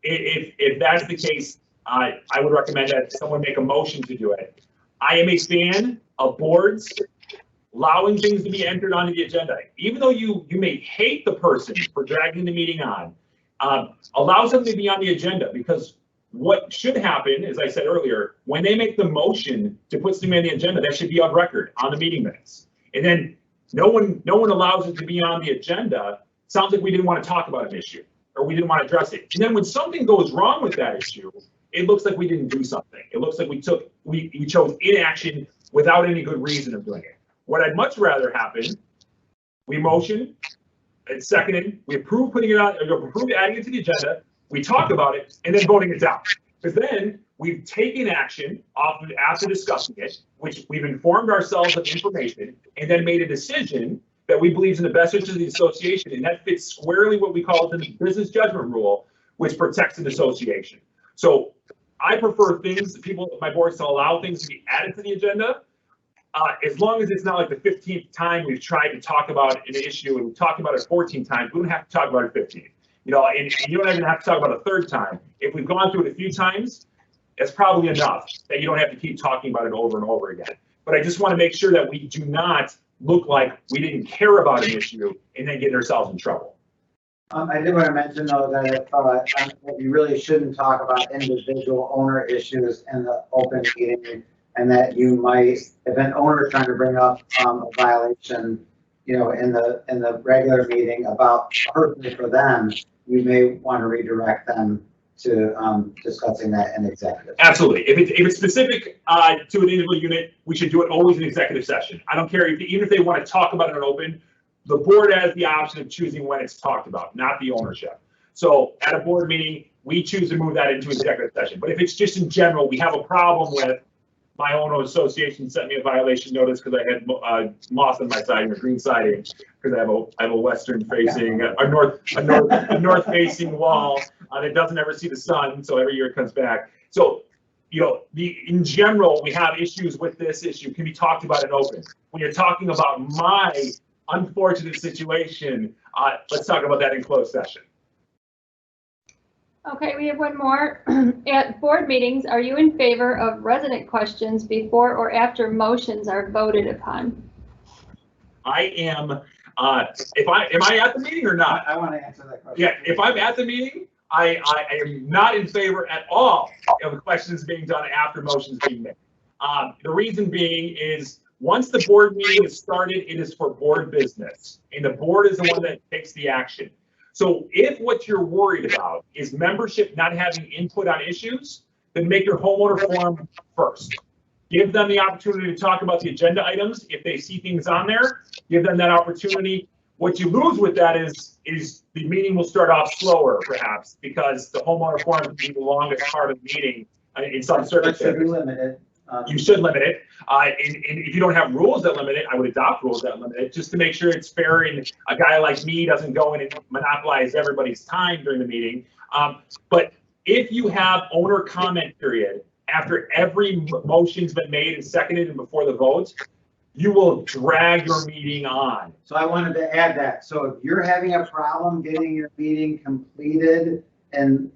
if that's the case, I would recommend that someone make a motion to do it. I am a fan of boards allowing things to be entered onto the agenda. Even though you may hate the person for dragging the meeting on, allow something to be on the agenda, because what should happen, as I said earlier, when they make the motion to put something on the agenda, that should be on record on the meeting minutes. And then No one allows it to be on the agenda. Sounds like we didn't want to talk about an issue or we didn't want to address it. And then when something goes wrong with that issue, it looks like we didn't do something. It looks like we chose inaction without any good reason of doing it. What I'd much rather happen, we motion, it's seconded, we approve putting it on, or approve adding it to the agenda, we talk about it, and then voting it down. Because then we've taken action after discussing it, which we've informed ourselves of information, and then made a decision that we believe is in the best interest of the association, and that fits squarely what we call the business judgment rule, which protects an association. So I prefer my boards to allow things to be added to the agenda, as long as it's not like the 15th time we've tried to talk about an issue and we've talked about it 14 times, we don't have to talk about it 15. You know, and you don't even have to talk about a third time. If we've gone through it a few times, that's probably enough that you don't have to keep talking about it over and over again. But I just want to make sure that we do not look like we didn't care about an issue and then get ourselves in trouble. I did want to mention though that you really shouldn't talk about individual owner issues in the open meeting, and that you might, if an owner is trying to bring up a violation, you know, in the regular meeting about personally for them, you may want to redirect them to discussing that in executive. Absolutely. If it's specific to an individual unit, we should do it always in executive session. I don't care even if they want to talk about it in open, the board has the option of choosing when it's talked about, not the ownership. So at a board meeting, we choose to move that into executive session. But if it's just in general, we have a problem with my own association sent me a violation notice because I had moss on my siding or green siding because I have a western facing, a north facing wall that doesn't ever see the sun. So every year it comes back. So, you know, in general, we have issues with this issue can be talked about in open. When you're talking about my unfortunate situation, let's talk about that in closed session. Okay, we have one more. At board meetings, are you in favor of resident questions before or after motions are voted upon? I am. Am I at the meeting or not? I want to answer that question. Yeah, if I'm at the meeting, I am not in favor at all of the questions being done after motions being made. The reason being is once the board meeting is started, it is for board business, and the board is the one that takes the action. So if what you're worried about is membership not having input on issues, then make your homeowner forum first. Give them the opportunity to talk about the agenda items. If they see things on there, give them that opportunity. What you lose with that is the meeting will start off slower, perhaps, because the homeowner forum can be the longest part of the meeting in some circumstances. Should be limited. You should limit it. And if you don't have rules that limit it, I would adopt rules that limit it just to make sure it's fair and a guy like me doesn't go in and monopolize everybody's time during the meeting. But if you have owner comment period after every motion's been made and seconded and before the vote, you will drag your meeting on. So I wanted to add that. So if you're having a problem getting your meeting completed and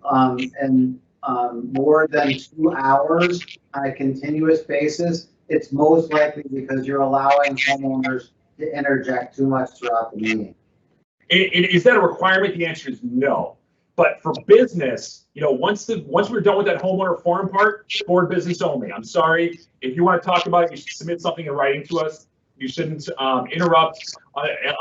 more than 2 hours on a continuous basis, it's most likely because you're allowing homeowners to interject too much throughout the meeting. And is that a requirement? The answer is no. But for business, you know, once we're done with that homeowner forum part, board business only. I'm sorry. If you want to talk about it, you should submit something in writing to us. You shouldn't interrupt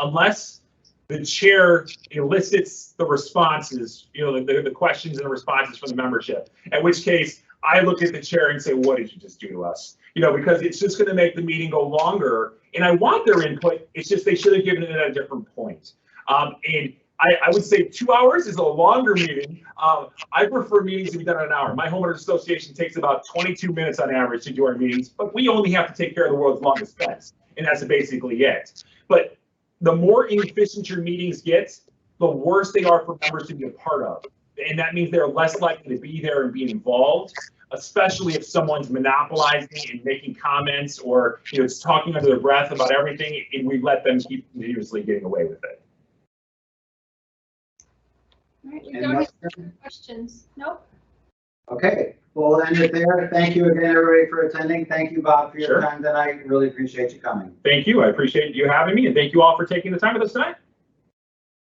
unless the chair elicits the responses, you know, the questions and the responses from the membership, at which case I look at the chair and say, what did you just do to us? You know, because it's just going to make the meeting go longer, and I want their input. It's just they should have given it at a different point. And I would say 2 hours is a longer meeting. I prefer meetings to be done in an hour. My homeowners association takes about 22 minutes on average to do our meetings, but we only have to take care of the world's longest fence, and that's basically it. But the more inefficient your meetings get, the worse they are for members to be a part of. And that means they're less likely to be there and be involved, especially if someone's monopolizing and making comments or, you know, it's talking under their breath about everything, and we let them keep continuously getting away with it. All right, we don't have any questions. Nope. Okay, well, we'll end it there. Thank you again, everybody, for attending. Thank you, Bob, for your time tonight. Really appreciate you coming. Thank you. I appreciate you having me, and thank you all for taking the time with us tonight.